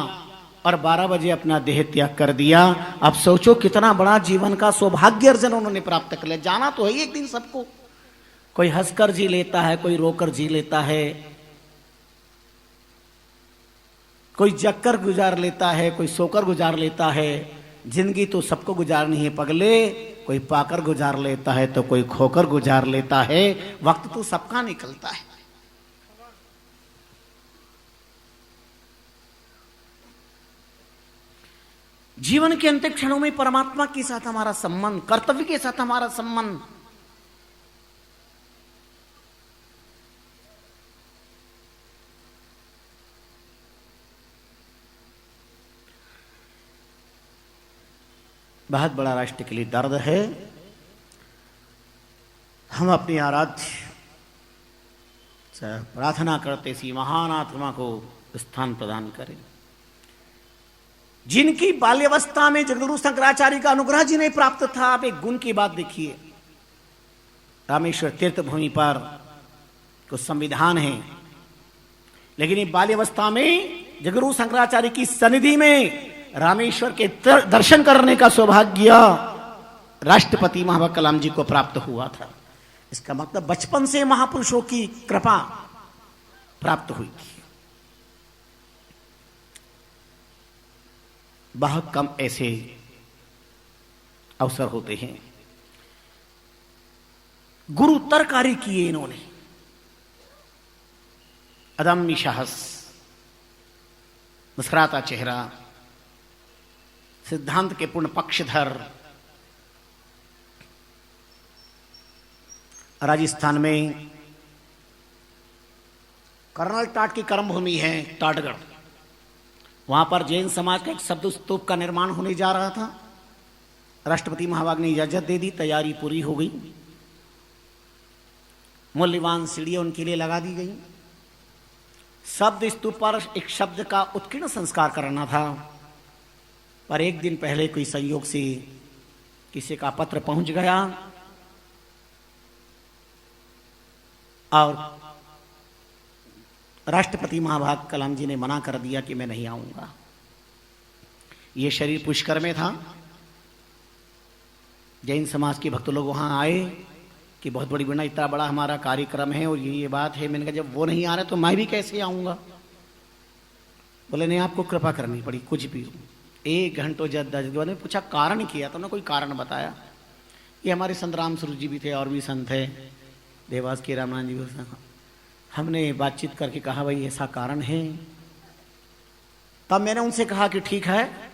और 12 बजे अपना देह त्याग कर दिया। अब सोचो कितना बड़ा जीवन का सौभाग्य अर्जन उन्होंने प्राप्त कर लिया। जाना तो है एक दिन सबको, कोई हंसकर जी लेता है, कोई रोकर जी लेता है, कोई जगकर गुजार लेता है, कोई सोकर गुजार लेता है। जिंदगी तो सबको गुजारनी है पगले, कोई पाकर गुजार लेता है तो कोई खोकर गुजार लेता है। वक्त तो सबका निकलता है। जीवन के अंतिम क्षणों में परमात्मा के साथ हमारा संबंध, कर्तव्य के साथ हमारा संबंध, बहुत बड़ा राष्ट्र के लिए दर्द है। हम अपनी आराध्य से प्रार्थना करते सी महान आत्मा को स्थान प्रदान करें, जिनकी बाल्यावस्था में जगद्गुरु शंकराचार्य का अनुग्रह जिन्हें प्राप्त था। आप एक गुण की बात देखिए, रामेश्वर तीर्थ भूमि पर कुछ संविधान है, लेकिन ये बाल्यावस्था में जगद्गुरु शंकराचार्य की सन्निधि में रामेश्वर के दर्शन करने का सौभाग्य राष्ट्रपति महाभाग कलाम जी को प्राप्त हुआ था। इसका मतलब बचपन से महापुरुषों की कृपा प्राप्त हुई थी। बहुत कम ऐसे अवसर होते हैं। गुरुतर कार्य किए इन्होंने, अदम्य साहस, मुस्कुराता चेहरा, सिद्धांत के पूर्ण पक्षधर। राजस्थान में कर्नल टाट की कर्मभूमि है टाटगढ़, वहां पर जैन समाज का एक शब्द स्तूप का निर्माण होने जा रहा था। राष्ट्रपति महाभाग ने इजाजत दे दी, तैयारी पूरी हो गई, मूल्यवान सीढ़ियां उनके लिए लगा दी गई। शब्द स्तूप पर एक शब्द का उत्कीर्ण संस्कार करना था, पर एक दिन पहले कोई संयोग से किसी का पत्र पहुंच गया और राष्ट्रपति महाभाग कलाम जी ने मना कर दिया कि मैं नहीं आऊंगा। ये शरीर पुष्कर में था। जैन समाज के भक्त लोग वहां आए कि बहुत बड़ी बड़ा इतना बड़ा हमारा कार्यक्रम है और ये बात है। मैंने कहा जब वो नहीं आ रहे तो मैं भी कैसे आऊंगा। बोले नहीं, आपको कृपा करनी पड़ी, कुछ भी हो। 1 घंटों जद्दोजहद ने पूछा, कारण किया तो उन्होंने कोई कारण बताया। ये हमारे संत राम स्वरूप जी भी थे और भी संत है, देवास के रामनाथ जी भी। हमने बातचीत करके कहा भाई ऐसा कारण है। तब मैंने उनसे कहा कि ठीक है।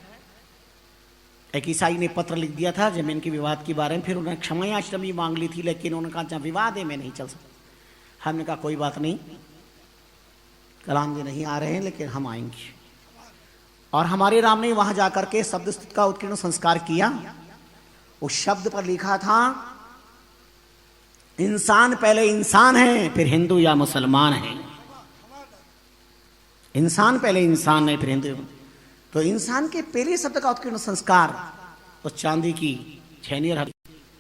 एक ईसाई ने पत्र लिख दिया था जमीन के विवाद के बारे में, फिर उन्होंने क्षमा याचना भी मांग ली थी, लेकिन उन्होंने कहा जहाँ विवाद है मैं नहीं चल सकता। हमने कहा कोई बात नहीं, कलाम जी नहीं आ रहे हैं लेकिन हम आएंगे। और हमारे राम ने वहां जाकर के शब्द स्तुति का उत्कीर्ण संस्कार किया उस शब्द पर लिखा था इंसान पहले इंसान है फिर हिंदू या मुसलमान है। इंसान पहले इंसान है फिर हिंदू। तो इंसान के पहले शब्द का उत्कीर्ण संस्कार उस चांदी की छैनी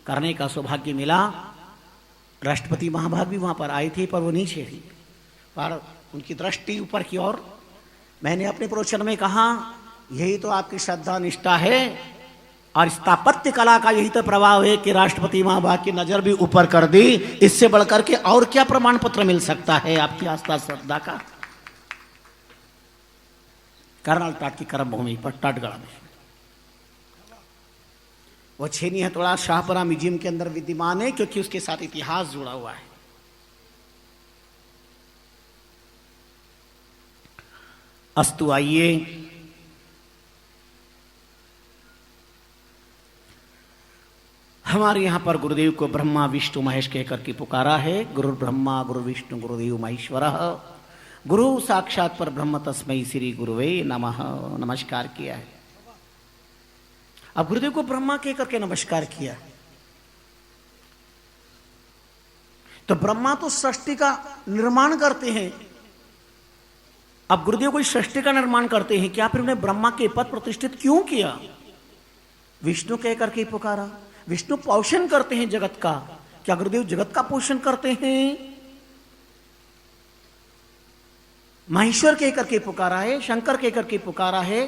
करने का सौभाग्य मिला। राष्ट्रपति महाभाग भी वहां पर आए थे पर वो नीचे थी, पर उनकी दृष्टि ऊपर की ओर। मैंने अपने प्रवचन में कहा यही तो आपकी श्रद्धा निष्ठा है और स्थापत्य कला का यही तो प्रभाव है कि राष्ट्रपति महाभाग की नजर भी ऊपर कर दी। इससे बढ़कर के और क्या प्रमाण पत्र मिल सकता है आपकी आस्था श्रद्धा का। करनाल टाट की कर्म भूमि पर टाटगढ़ में वो छेनी हथौड़ा शाहपुरा म्यूजियम के अंदर विद्यमान है, क्योंकि उसके साथ इतिहास जुड़ा हुआ है। अस्तु, आइए हमारे यहां पर गुरुदेव को ब्रह्मा विष्णु महेश कहकर के पुकारा है। गुरु ब्रह्मा गुरु विष्णु गुरुदेव महेश्वर, गुरु साक्षात पर ब्रह्म तस्मै श्री गुरुवे नमः नमस्कार किया है। अब गुरुदेव को ब्रह्मा कहकर के नमस्कार किया, तो ब्रह्मा तो सृष्टि का निर्माण करते हैं। अब गुरुदेव कोई सृष्टि का निर्माण करते हैं क्या, फिर उन्हें ब्रह्मा के पद प्रतिष्ठित क्यों किया? विष्णु कहकर के पुकारा। विष्णु पोषण करते हैं जगत का, क्या गुरुदेव जगत का पोषण करते हैं? महेश्वर कहकर के पुकारा है, शंकर कहकर के पुकारा है।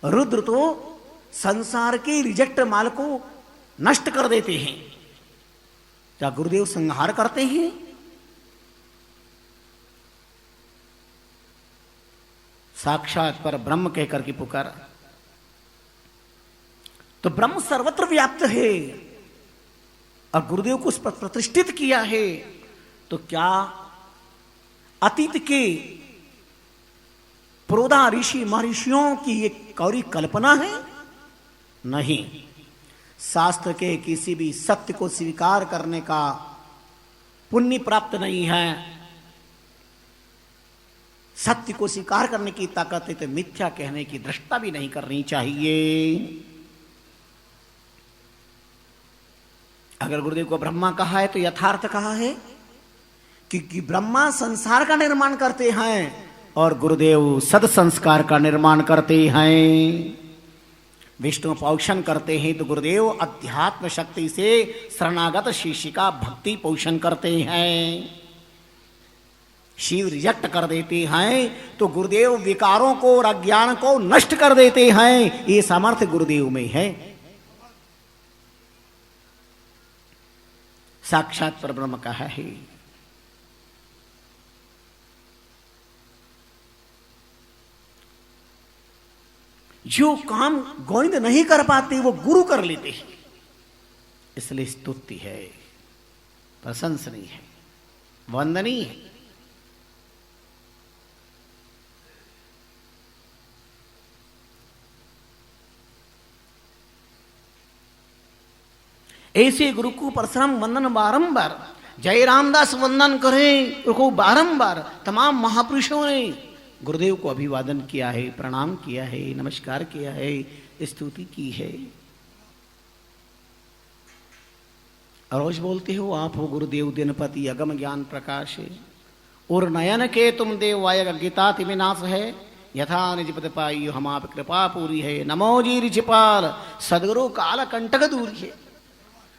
रुद्र तो संसार के रिजेक्ट माल को नष्ट कर देते हैं, क्या गुरुदेव संहार करते हैं? साक्षात पर ब्रह्म कहकर के पुकारा। तो ब्रह्म सर्वत्र व्याप्त है और गुरुदेव को उस पर प्रतिष्ठित किया है। तो क्या अतीत के प्रोधा ऋषि महर्षियों की ये कौरी कल्पना है? नहीं। शास्त्र के किसी भी सत्य को स्वीकार करने का पुण्य प्राप्त नहीं है। सत्य को स्वीकार करने की ताकत है तो मिथ्या कहने की दृष्टता भी नहीं करनी चाहिए। अगर गुरुदेव को ब्रह्मा कहा है तो यथार्थ कहा है, क्योंकि ब्रह्मा संसार का निर्माण करते हैं और गुरुदेव सद संस्कार का निर्माण करते हैं। विष्णु पोषण करते हैं तो गुरुदेव अध्यात्म शक्ति से शरणागत शिष्य का भक्ति पोषण करते हैं। शिव रिजेक्ट कर देते हैं तो गुरुदेव विकारों को और अज्ञान को नष्ट कर देते हैं। ये सामर्थ्य गुरुदेव में है। साक्षात परब्रह्म कहा है। जो काम गोविंद नहीं कर पाते वो गुरु कर लेते हैं, इसलिए स्तुति है, प्रशंसनीय है, वंदनीय है। ऐसे गुरु को परशुराम वंदन बारंबार, जय रामदास वंदन करें उनको बारंबार तमाम महापुरुषों ने गुरुदेव को अभिवादन किया है, प्रणाम किया है, नमस्कार किया है, स्तुति की है। रोज बोलते हो आप हो गुरुदेव दिनपति अगम ज्ञान प्रकाश है, और नयन के तुम देव वाय गीता तिमिनाश है, यथा निजपद पाई हमाप कृपा पूरी है, नमो जी रिचिपाल सदगुरु काल कंटक दूरी है।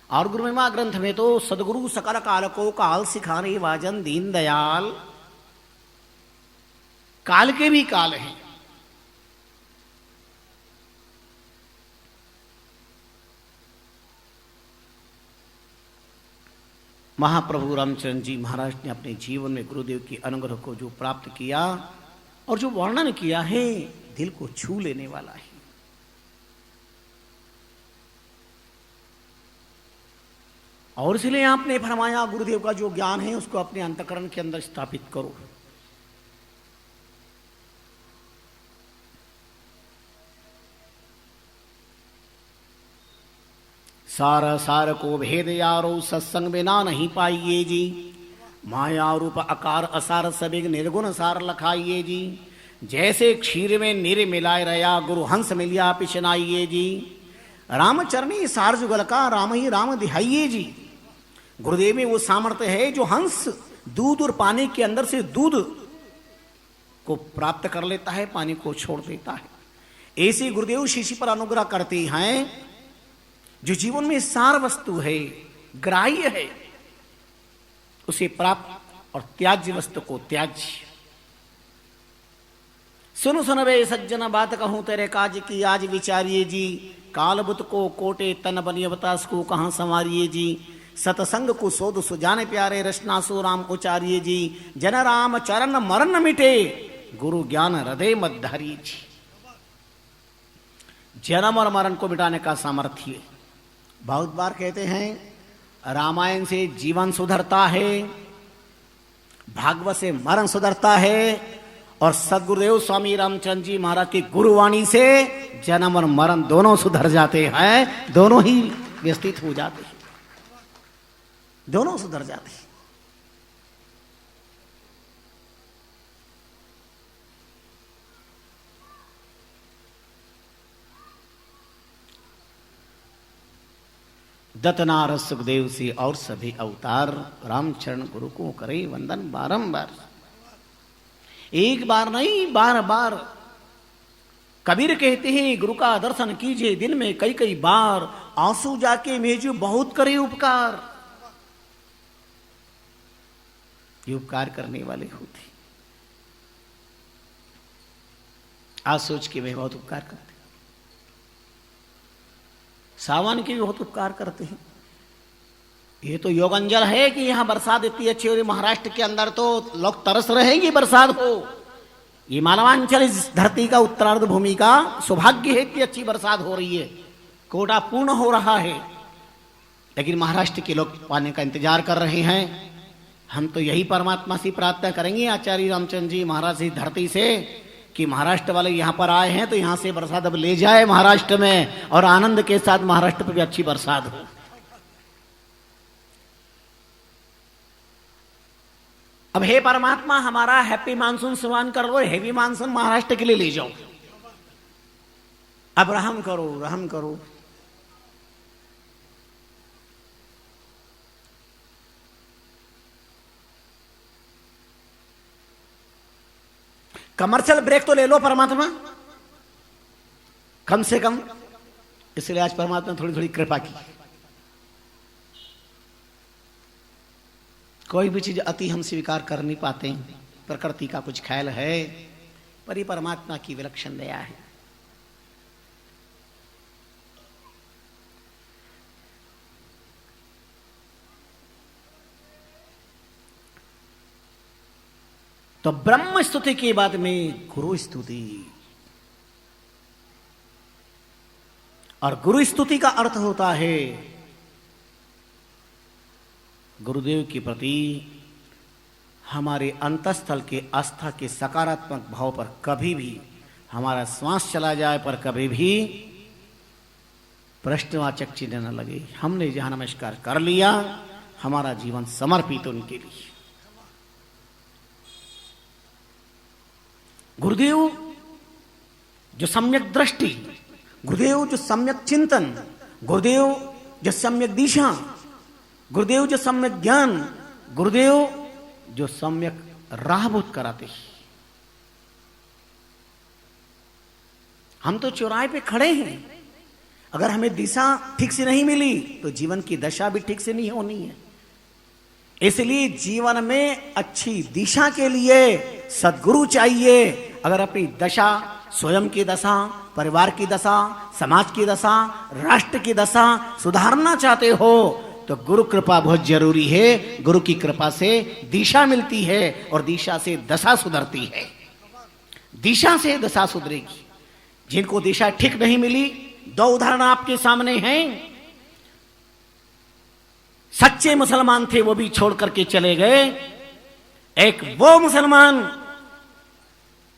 और गुरु महिमा ग्रंथ में तो सदगुरु सकल काल को काल सिखाने वाजन दीन दयाल, काल के भी काल हैं। महाप्रभु रामचंद्र जी महाराज ने अपने जीवन में गुरुदेव के अनुग्रह को जो प्राप्त किया और जो वर्णन किया है, दिल को छू लेने वाला है। और इसलिए आपने फरमाया गुरुदेव का जो ज्ञान है उसको अपने अंतःकरण के अंदर स्थापित करो। सार सार को भेद यारो सत्संग बिना नहीं पाइए जी, माया रूप आकार असार सबिग निर्गुण सार लखाइए जी, जैसे क्षीर में निर मिलाए रया गुरु हंस मिलिया पिछनाइए जी, रामचरणी सार जुगल का राम ही राम दिहाइये जी। गुरुदेव में वो सामर्थ्य है जो हंस दूध और पानी के अंदर से दूध को प्राप्त कर लेता है, पानी को छोड़ देता है। ऐसे गुरुदेव शिष्य पर अनुग्रह करते हैं जो जीवन में सार वस्तु है, ग्राह्य है, उसे प्राप्त और त्याज्य वस्तु को त्याज्य। सुन सुन वे सज्जन बात कहूं तेरे काज की आज विचारिए जी। कालबुत को कोटे तन बनिय बतास को कहां संवारिए जी। सतसंग को सोध सुजाने प्यारे रचना सो राम उचारिए जी। जन राम चरण मरण मिटे गुरु ज्ञान हृदय मत धारिए जी। जन्म और मरण को मिटाने का सामर्थ्य। बहुत बार कहते हैं रामायण से जीवन सुधरता है, भागवत से मरण सुधरता है, और सदगुरुदेव स्वामी रामचंद्र जी महाराज की गुरुवाणी से जन्म और मरण दोनों सुधर जाते हैं, दोनों ही व्यवस्थित हो जाते हैं, दोनों सुधर जाते हैं। दत्तनार सुखदेव से और सभी अवतार रामचरण गुरु को करे वंदन बारंबार। एक बार नहीं, बार बार। कबीर कहते हैं गुरु का दर्शन कीजिए दिन में कई कई बार। आंसू जाके मेजू बहुत करे उपकार। ये उपकार करने वाले होते। आज सोच के वे बहुत उपकार करते। सावन के भी बहुत उपकार करते हैं। ये तो योगांजल है कि यहां बरसात इतनी अच्छी हो रही। महाराष्ट्र के अंदर तो लोग तरस रहे हैं कि बरसात हो। ये मानवांचल इस धरती का उत्तरार्ध भूमि का सौभाग्य है कि अच्छी बरसात हो रही है, कोटा पूर्ण हो रहा है। लेकिन महाराष्ट्र के लोग पाने का इंतजार कर रहे हैं। हम तो यही परमात्मा से प्रार्थना करेंगे आचार्य रामचंद्र जी महाराज से धरती से कि महाराष्ट्र वाले यहां पर आए हैं तो यहां से बरसात अब ले जाए महाराष्ट्र में, और आनंद के साथ महाराष्ट्र पर भी अच्छी बरसात हो। अब हे परमात्मा हमारा हैप्पी मानसून सुवान कर लो, हैवी मानसून महाराष्ट्र के लिए ले जाओ। अब रहम करो, रहम करो। कमर्शियल ब्रेक तो ले लो परमात्मा कम से कम। इसलिए आज परमात्मा ने थोड़ी थोड़ी कृपा की। कोई भी चीज अति हम स्वीकार कर नहीं पाते। प्रकृति का कुछ ख्याल है, पर ये परमात्मा की विलक्षण दया है। तो ब्रह्म स्तुति के बाद में गुरु स्तुति, और गुरु स्तुति का अर्थ होता है गुरुदेव के प्रति हमारे अंतस्थल के आस्था के सकारात्मक भाव पर कभी भी हमारा श्वास चला जाए पर कभी भी प्रश्नवाचक चिन्ह न लगे। हमने जहां नमस्कार कर लिया, हमारा जीवन समर्पित उनके लिए। गुरुदेव जो सम्यक दृष्टि, गुरुदेव जो सम्यक चिंतन, गुरुदेव जो सम्यक दिशा, गुरुदेव जो सम्यक ज्ञान, गुरुदेव जो सम्यक राहबोध कराते। हम तो चौराहे पे खड़े हैं, अगर हमें दिशा ठीक से नहीं मिली तो जीवन की दशा भी ठीक से नहीं होनी है। इसलिए जीवन में अच्छी दिशा के लिए सद्गुरु चाहिए। अगर अपनी दशा, स्वयं की दशा, परिवार की दशा, समाज की दशा, राष्ट्र की दशा सुधारना चाहते हो तो गुरु कृपा बहुत जरूरी है। गुरु की कृपा से दिशा मिलती है और दिशा से दशा सुधरती है। दिशा से दशा सुधरेगी। जिनको दिशा ठीक नहीं मिली, दो उदाहरण आपके सामने हैं। सच्चे मुसलमान थे, वो भी छोड़ करके चले गए। एक वो मुसलमान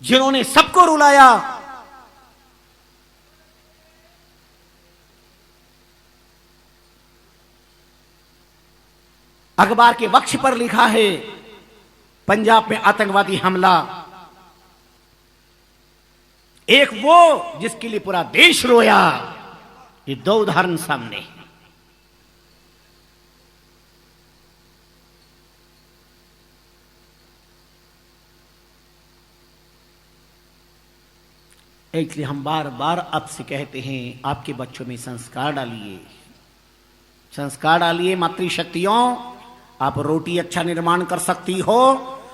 जिन्होंने सबको रुलाया, अखबार के वक्ष पर लिखा है पंजाब में आतंकवादी हमला। एक वो जिसके लिए पूरा देश रोया, ये दो उदाहरण सामने। इसलिए हम बार बार आपसे कहते हैं, आपके बच्चों में संस्कार डालिए, संस्कार डालिए। मातृशक्तियों, आप रोटी अच्छा निर्माण कर सकती हो,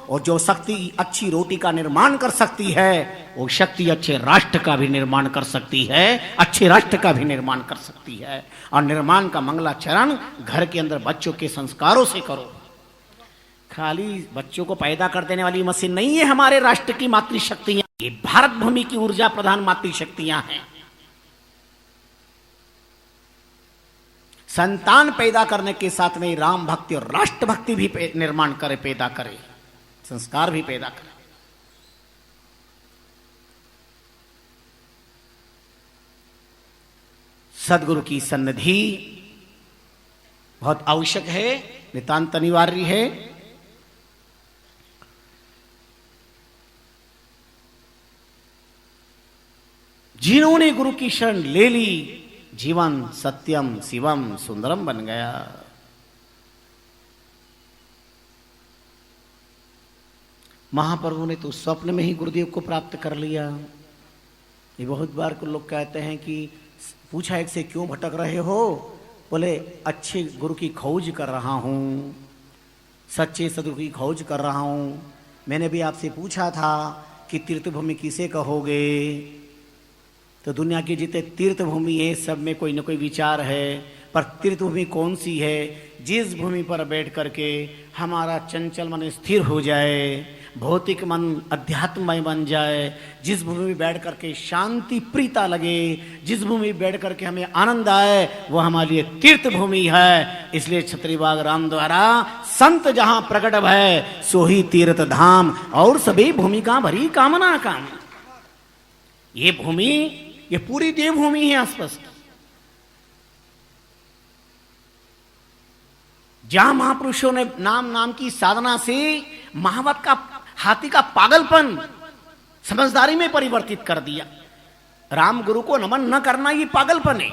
और जो शक्ति अच्छी रोटी का निर्माण कर सकती है, वो शक्ति अच्छे राष्ट्र का भी निर्माण कर सकती है, अच्छे राष्ट्र का भी निर्माण कर सकती है। और निर्माण का मंगलाचरण घर के अंदर बच्चों के संस्कारों से करो। खाली बच्चों को पैदा कर देने वाली मशीन नहीं है हमारे राष्ट्र की मातृशक्तियां, ये भारत भूमि की ऊर्जा प्रधान मातृशक्तियां हैं। संतान पैदा करने के साथ में राम भक्ति और राष्ट्र भक्ति भी निर्माण करे, पैदा करे, संस्कार भी पैदा करे। सदगुरु की सन्निधि बहुत आवश्यक है, नितांत अनिवार्य है। जिन्होंने गुरु की शरण ले ली, जीवन सत्यम शिवम सुंदरम बन गया। महाप्रभु ने तो स्वप्न में ही गुरुदेव को प्राप्त कर लिया। ये बहुत बार को लोग कहते हैं कि पूछा एक से क्यों भटक रहे हो, बोले अच्छे गुरु की खोज कर रहा हूं, सच्चे सदगुरु की खोज कर रहा हूं। मैंने भी आपसे पूछा था कि तीर्थभूमि किसे कहोगे, तो दुनिया की जितने तीर्थभूमि है सब में कोई न कोई विचार है, पर तीर्थभूमि कौन सी है? जिस भूमि पर बैठ करके हमारा चंचल मन स्थिर हो जाए, भौतिक मन अध्यात्ममय बन जाए, जिस भूमि में बैठ करके शांति प्रीता लगे, जिस भूमि में बैठ करके हमें आनंद आए, वो हमारे लिए तीर्थ भूमि है। इसलिए छत्री बाग राम द्वारा संत जहां प्रकट है, सो ही तीर्थ धाम, और सभी भूमि का भरी कामना काम। ये भूमि, ये पूरी देवभूमि है स्पष्ट, जहां महापुरुषों ने नाम नाम की साधना से महावत का हाथी का पागलपन समझदारी में परिवर्तित कर दिया। राम गुरु को नमन न करना ये पागलपन है।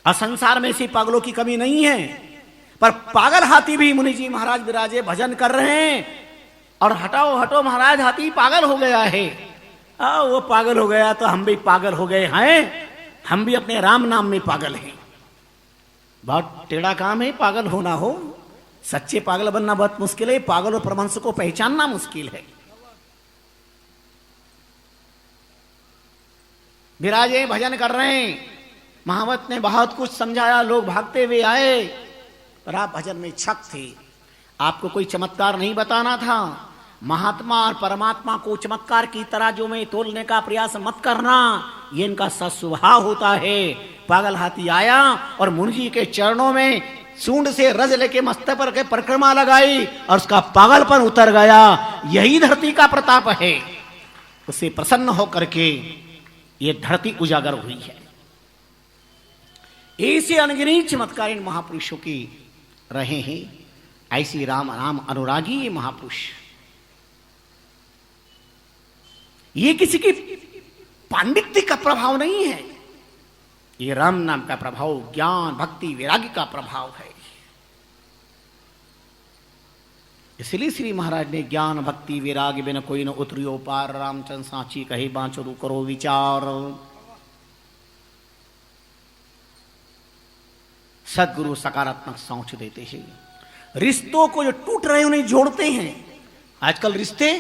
असंसार में से पागलों की कमी नहीं है, पर पागल हाथी भी मुनि जी महाराज विराजे भजन कर रहे हैं, और हटाओ हटो महाराज हाथी पागल हो गया है। वो पागल हो गया तो हम भी पागल हो गए हैं, हम भी अपने राम नाम में पागल हैं। बहुत टेढ़ा काम है पागल होना हो, सच्चे पागल बनना बहुत मुश्किल है, पागल और परमहंस को पहचानना मुश्किल है। विराजे भजन कर रहे हैं, महावत ने बहुत कुछ समझाया, लोग भागते हुए आए, पर आप भजन में छक थे। आपको कोई चमत्कार नहीं बताना था। महात्मा और परमात्मा को चमत्कार की तराजू में तोलने का प्रयास मत करना, ये इनका सस्वभाव होता है। पागल हाथी आया और मुनि जी के चरणों में सूंड से रज लेके मस्तक पर के परिक्रमा लगाई, और उसका पागलपन उतर गया। यही धरती का प्रताप है। उसे प्रसन्न होकर के ये धरती उजागर हुई है। ऐसे अनगिनत चमत्कार इन महापुरुषों की रहे हैं। ऐसी राम नाम अनुरागी ये महापुरुष, ये किसी की पांडित्य का प्रभाव नहीं है, ये राम नाम का प्रभाव, ज्ञान भक्ति वैराग्य का प्रभाव है। इसलिए श्री महाराज ने ज्ञान भक्ति वैराग्य बिन कोई न उतरियो पार, रामचंद्र सांची कही बांचो करो विचार। सदगुरु सकारात्मक सोच देते हैं। रिश्तों को जो टूट रहे उन्हें जोड़ते हैं। आजकल रिश्ते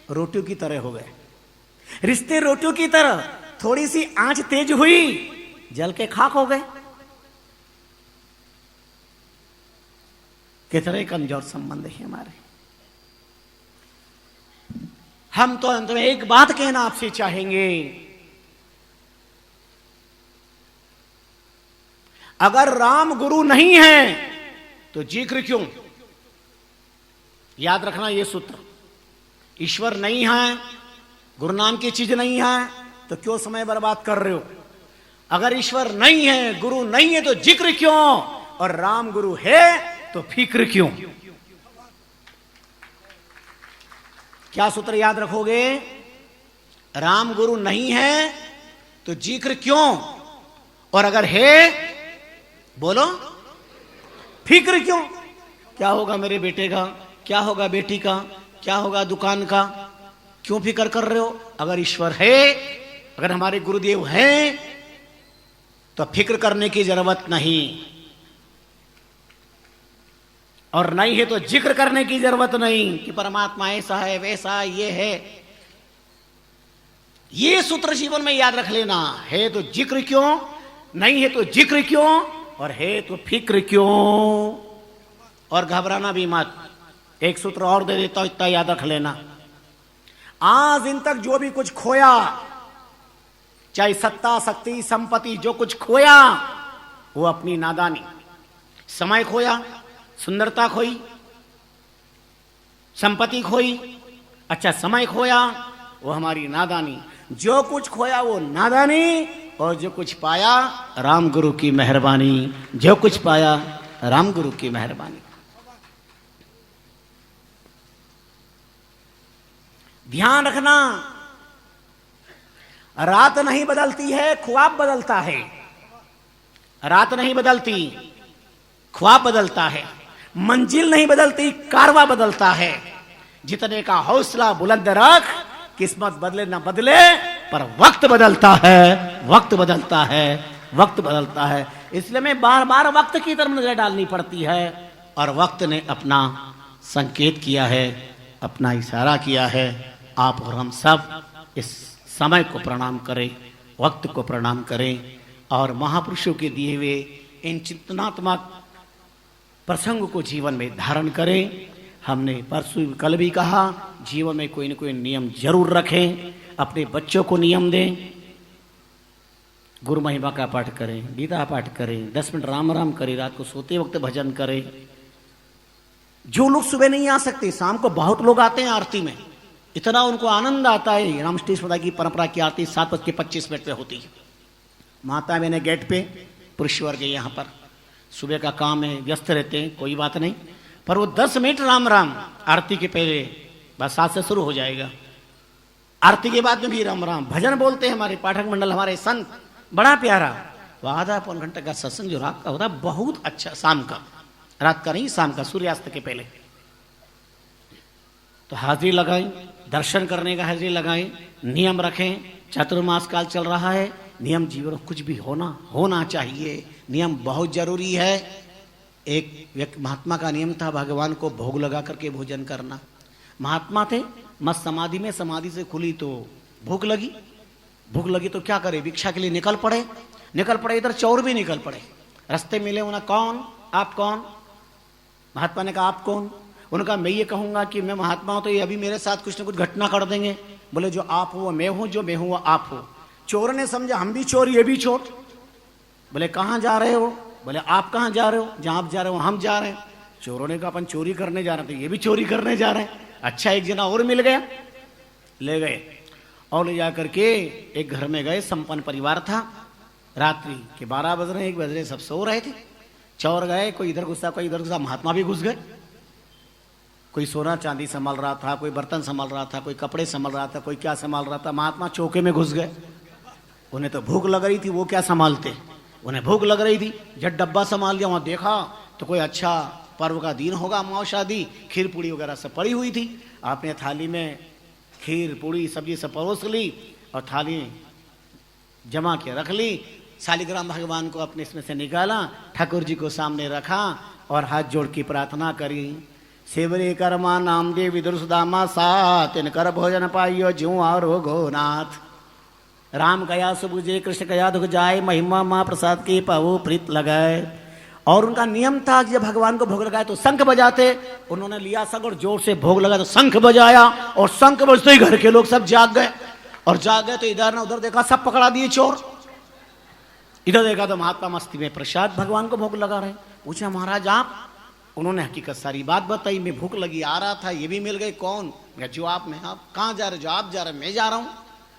रोटियों की तरह हो गए। रिश्ते रोटियों की तरह, थोड़ी सी आंच तेज हुई, जल के खाक हो गए। कितने कमजोर संबंध है हमारे। हम तो अंत में एक बात कहना आपसे चाहेंगे, अगर राम गुरु नहीं है तो जिक्र क्यों? याद रखना ये सूत्र। ईश्वर नहीं है, गुरु नाम की चीज नहीं है, तो क्यों समय बर्बाद कर रहे हो? अगर ईश्वर नहीं है, गुरु नहीं है, तो जिक्र क्यों? और राम गुरु है तो फिक्र क्यों? क्या सूत्र याद रखोगे? राम गुरु नहीं है तो जिक्र क्यों? और अगर है, बोलो, फिक्र क्यों? क्या होगा मेरे बेटे का, क्या होगा बेटी का, क्या होगा दुकान का? क्यों फिक्र कर रहे हो? अगर ईश्वर है, अगर हमारे गुरुदेव हैं, तो फिक्र करने की जरूरत नहीं। और नहीं है तो जिक्र करने की जरूरत नहीं कि परमात्मा ऐसा है, वैसा ये है। ये सूत्र जीवन में याद रख लेना। है तो जिक्र क्यों, नहीं है तो जिक्र क्यों, और है तो फिक्र क्यों। और घबराना भी मत। एक सूत्र और दे देता हूं, इतना याद रख लेना। आज दिन तक जो भी कुछ खोया, चाहे सत्ता, शक्ति, संपत्ति, जो कुछ खोया, वो अपनी नादानी। समय खोया, सुंदरता खोई, संपत्ति खोई, अच्छा समय खोया, वो हमारी नादानी। जो कुछ खोया वो नादानी, और जो कुछ पाया राम गुरु की मेहरबानी। जो कुछ पाया राम गुरु की मेहरबानी। ध्यान रखना, रात नहीं बदलती है, ख्वाब बदलता है। रात नहीं बदलती, ख्वाब बदलता है। मंजिल नहीं बदलती, कारवा बदलता है। जितने का हौसला बुलंद रख, किस्मत बदले ना बदले, पर वक्त बदलता है, वक्त बदलता है, वक्त बदलता है। इसलिए मैं बार बार वक्त की तरफ नजर डालनी पड़ती है। और वक्त ने अपना संकेत किया है, अपना इशारा किया है। आप और हम सब इस समय को प्रणाम करें, वक्त को प्रणाम करें, और महापुरुषों के दिए हुए इन चिंतनात्मक प्रसंग को जीवन में धारण करें। हमने परसों कल भी कहा, जीवन में कोई न कोई नियम जरूर रखें। अपने बच्चों को नियम दें, गुरु महिमा का पाठ करें, गीता पाठ करें, 10 मिनट राम राम करें, रात को सोते वक्त भजन करें। जो लोग सुबह नहीं आ सकते, शाम को बहुत लोग आते हैं आरती में, इतना उनको आनंद आता है। रामकृष्ण की परंपरा की आरती 7:25 पे होती है। माता मैंने गेट पे, पुरुष वर्ग यहाँ पर सुबह का काम है, व्यस्त रहते हैं, कोई बात नहीं, पर वो 10 मिनट राम राम आरती के पहले, बस 7 से शुरू हो जाएगा। आरती के बाद में भी राम राम भजन बोलते हैं हमारे पाठक मंडल, हमारे संत, बड़ा प्यारा। वो आधा पौन घंटे का सत्संग जो रात का होता है, बहुत अच्छा। शाम का, रात का नहीं, शाम का, सूर्यास्त के पहले। तो हाजिरी लगाएं, दर्शन करने का हाजिरी लगाएं, नियम रखें। चातुर्मास काल चल रहा है, नियम जीवन में कुछ भी होना चाहिए। नियम बहुत जरूरी है। एक महात्मा का नियम था, भगवान को भोग लगा करके भोजन करना। महात्मा थे, मस्त समाधि में, समाधि से खुली तो भूख लगी। भूख लगी तो क्या करे, भिक्षा के लिए निकल पड़े। इधर चोर भी निकल पड़े। रास्ते मिले, उन्हें कौन, आप कौन? महात्मा ने कहा आप कौन? उन्होंने कहा मैं ये कहूंगा कि मैं महात्मा हूं, तो ये अभी मेरे साथ कुछ न कुछ घटना कर देंगे। बोले जो आप हो वो मैं हूं, जो मैं हूं वो आप हो। चोर ने समझा हम भी चोर, ये भी चोर। बोले कहां जा रहे हो? बोले आप कहां जा रहे हो? जहां आप जा रहे हो हम जा रहे हैं। चोरों ने कहा अपन चोरी करने जा रहे थे, ये भी चोरी करने जा रहे हैं। अच्छा, एक जना और मिल गया, ले गए और ले जाकर के एक घर में गए। संपन्न परिवार था। रात्रि के 12 बज रहे, 1 बज रहे, सब सो रहे थे। चोर गए, कोई इधर घुसा, कोई इधर घुसा। महात्मा भी घुस गए। कोई सोना चांदी संभाल रहा था, कोई बर्तन संभाल रहा था, कोई कपड़े संभाल रहा था, कोई क्या संभाल रहा था। महात्मा चौके में घुस गए। उन्हें तो भूख लग रही थी, वो क्या संभालते, उन्हें भूख लग रही थी। जब डब्बा संभाल लिया, वहां देखा तो कोई अच्छा पर्व का दिन होगा, अमाव शादी, खीर पूड़ी वगैरह सब पड़ी हुई थी। आपने थाली में खीर पूड़ी सब्जी सब परोस ली और थाली जमा के रख ली। शालिग्राम भगवान को अपने इसमें से निकाला, ठाकुर जी को सामने रखा और हाथ जोड़ की प्रार्थना करी। सेवरे कर्मा नाम दे विदुर सुदामा सात, इन कर भोजन पाइयो ज्यों आरो गोनाथ। राम कया सुबुझे, कृष्ण कया दुख जाए, महिमा माँ प्रसाद की पावो प्रीत लगाए। और उनका नियम था कि जब भगवान को भोग लगाए तो शंख बजाते। उन्होंने लिया शंख और जोर से भोग लगा तो शंख बजाया, और शंख बजते ही घर के लोग सब जाग गए। और जाग गए तो इधर ना उधर देखा, सब पकड़ा दिए चोर। इधर देखा तो महात्मा मस्ती में प्रसाद भगवान को भोग लगा रहे। पूछा महाराज आप? उन्होंने हकीकत सारी बात बताई। मैं भूख लगी आ रहा था, ये भी मिल गए। कौन? जो आप? में। आप कहाँ जा रहे? जो आप जा रहे, मैं जा रहा हूँ।